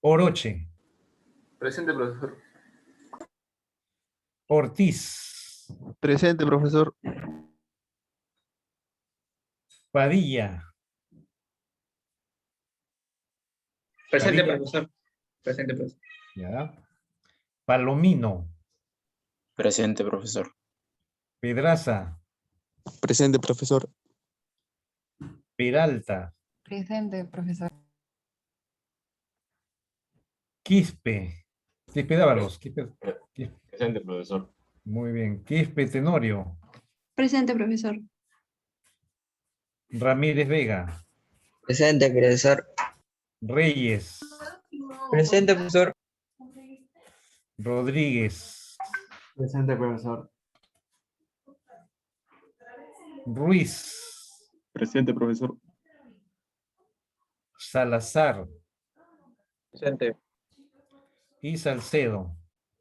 Oroche, Presente, profesor. Ortiz, Presente, profesor. Padilla, Presente, Padilla, profesor. Presente, profesor. ya. Palomino, Presente, profesor. Pedraza, Presente, profesor. Peralta, Presente, profesor. Quispe, Quispe Dávalos, Presente, profesor. muy bien, Quispe Tenorio, Presente, profesor. Ramírez Vega, Presente, profesor. Reyes, Presente, profesor. Rodríguez, Presente, profesor. Ruiz, Presente, profesor. Salazar Presente. y Salcedo.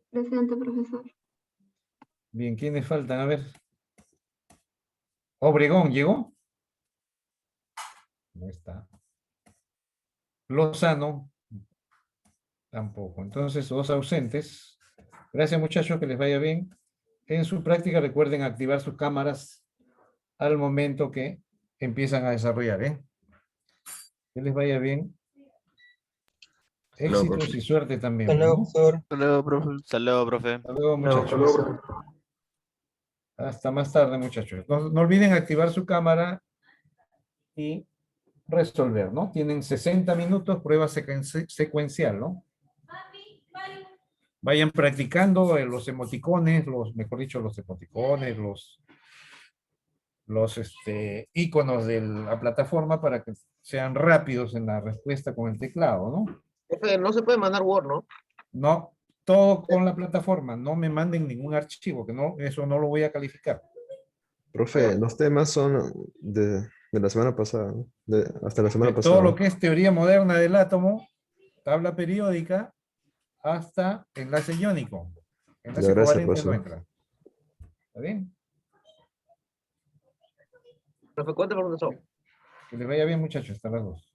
Presente, profesor. Bien, ¿quiénes faltan? A ver. Obregón, ¿llegó? No está. Lozano, tampoco. Entonces, 2 ausentes. Gracias, muchachos, que les vaya bien. En su práctica, recuerden activar sus cámaras al momento que empiezan a desarrollar, ¿eh? Que les vaya bien. luego, Éxitos profe. y suerte también. Hasta luego, ¿no? profesor. Hasta luego, profe. Hasta luego, profe. Hasta luego, muchachos. Hasta más tarde, muchachos. No olviden activar su cámara y resolver, ¿no? Tienen 60 minutos, prueba secuencial, ¿no? Vayan practicando los emoticones, mejor dicho, los emoticones, los iconos de la plataforma para que sean rápidos en la respuesta con el teclado, ¿no? Profe, no se puede mandar Word, ¿no? No, todo con la plataforma, no me manden ningún archivo, que no, eso no lo voy a calificar. Profe, los temas son de la semana pasada, ¿no? Hasta la semana De todo lo pasada. que es teoría moderna del átomo, tabla periódica, hasta enlace iónico. Ya, Enlace gracias, covalente no profesor. entra. ¿Está bien? Profe, ¿cuánto, profesor? Que les vaya bien, muchachos, hasta las 2.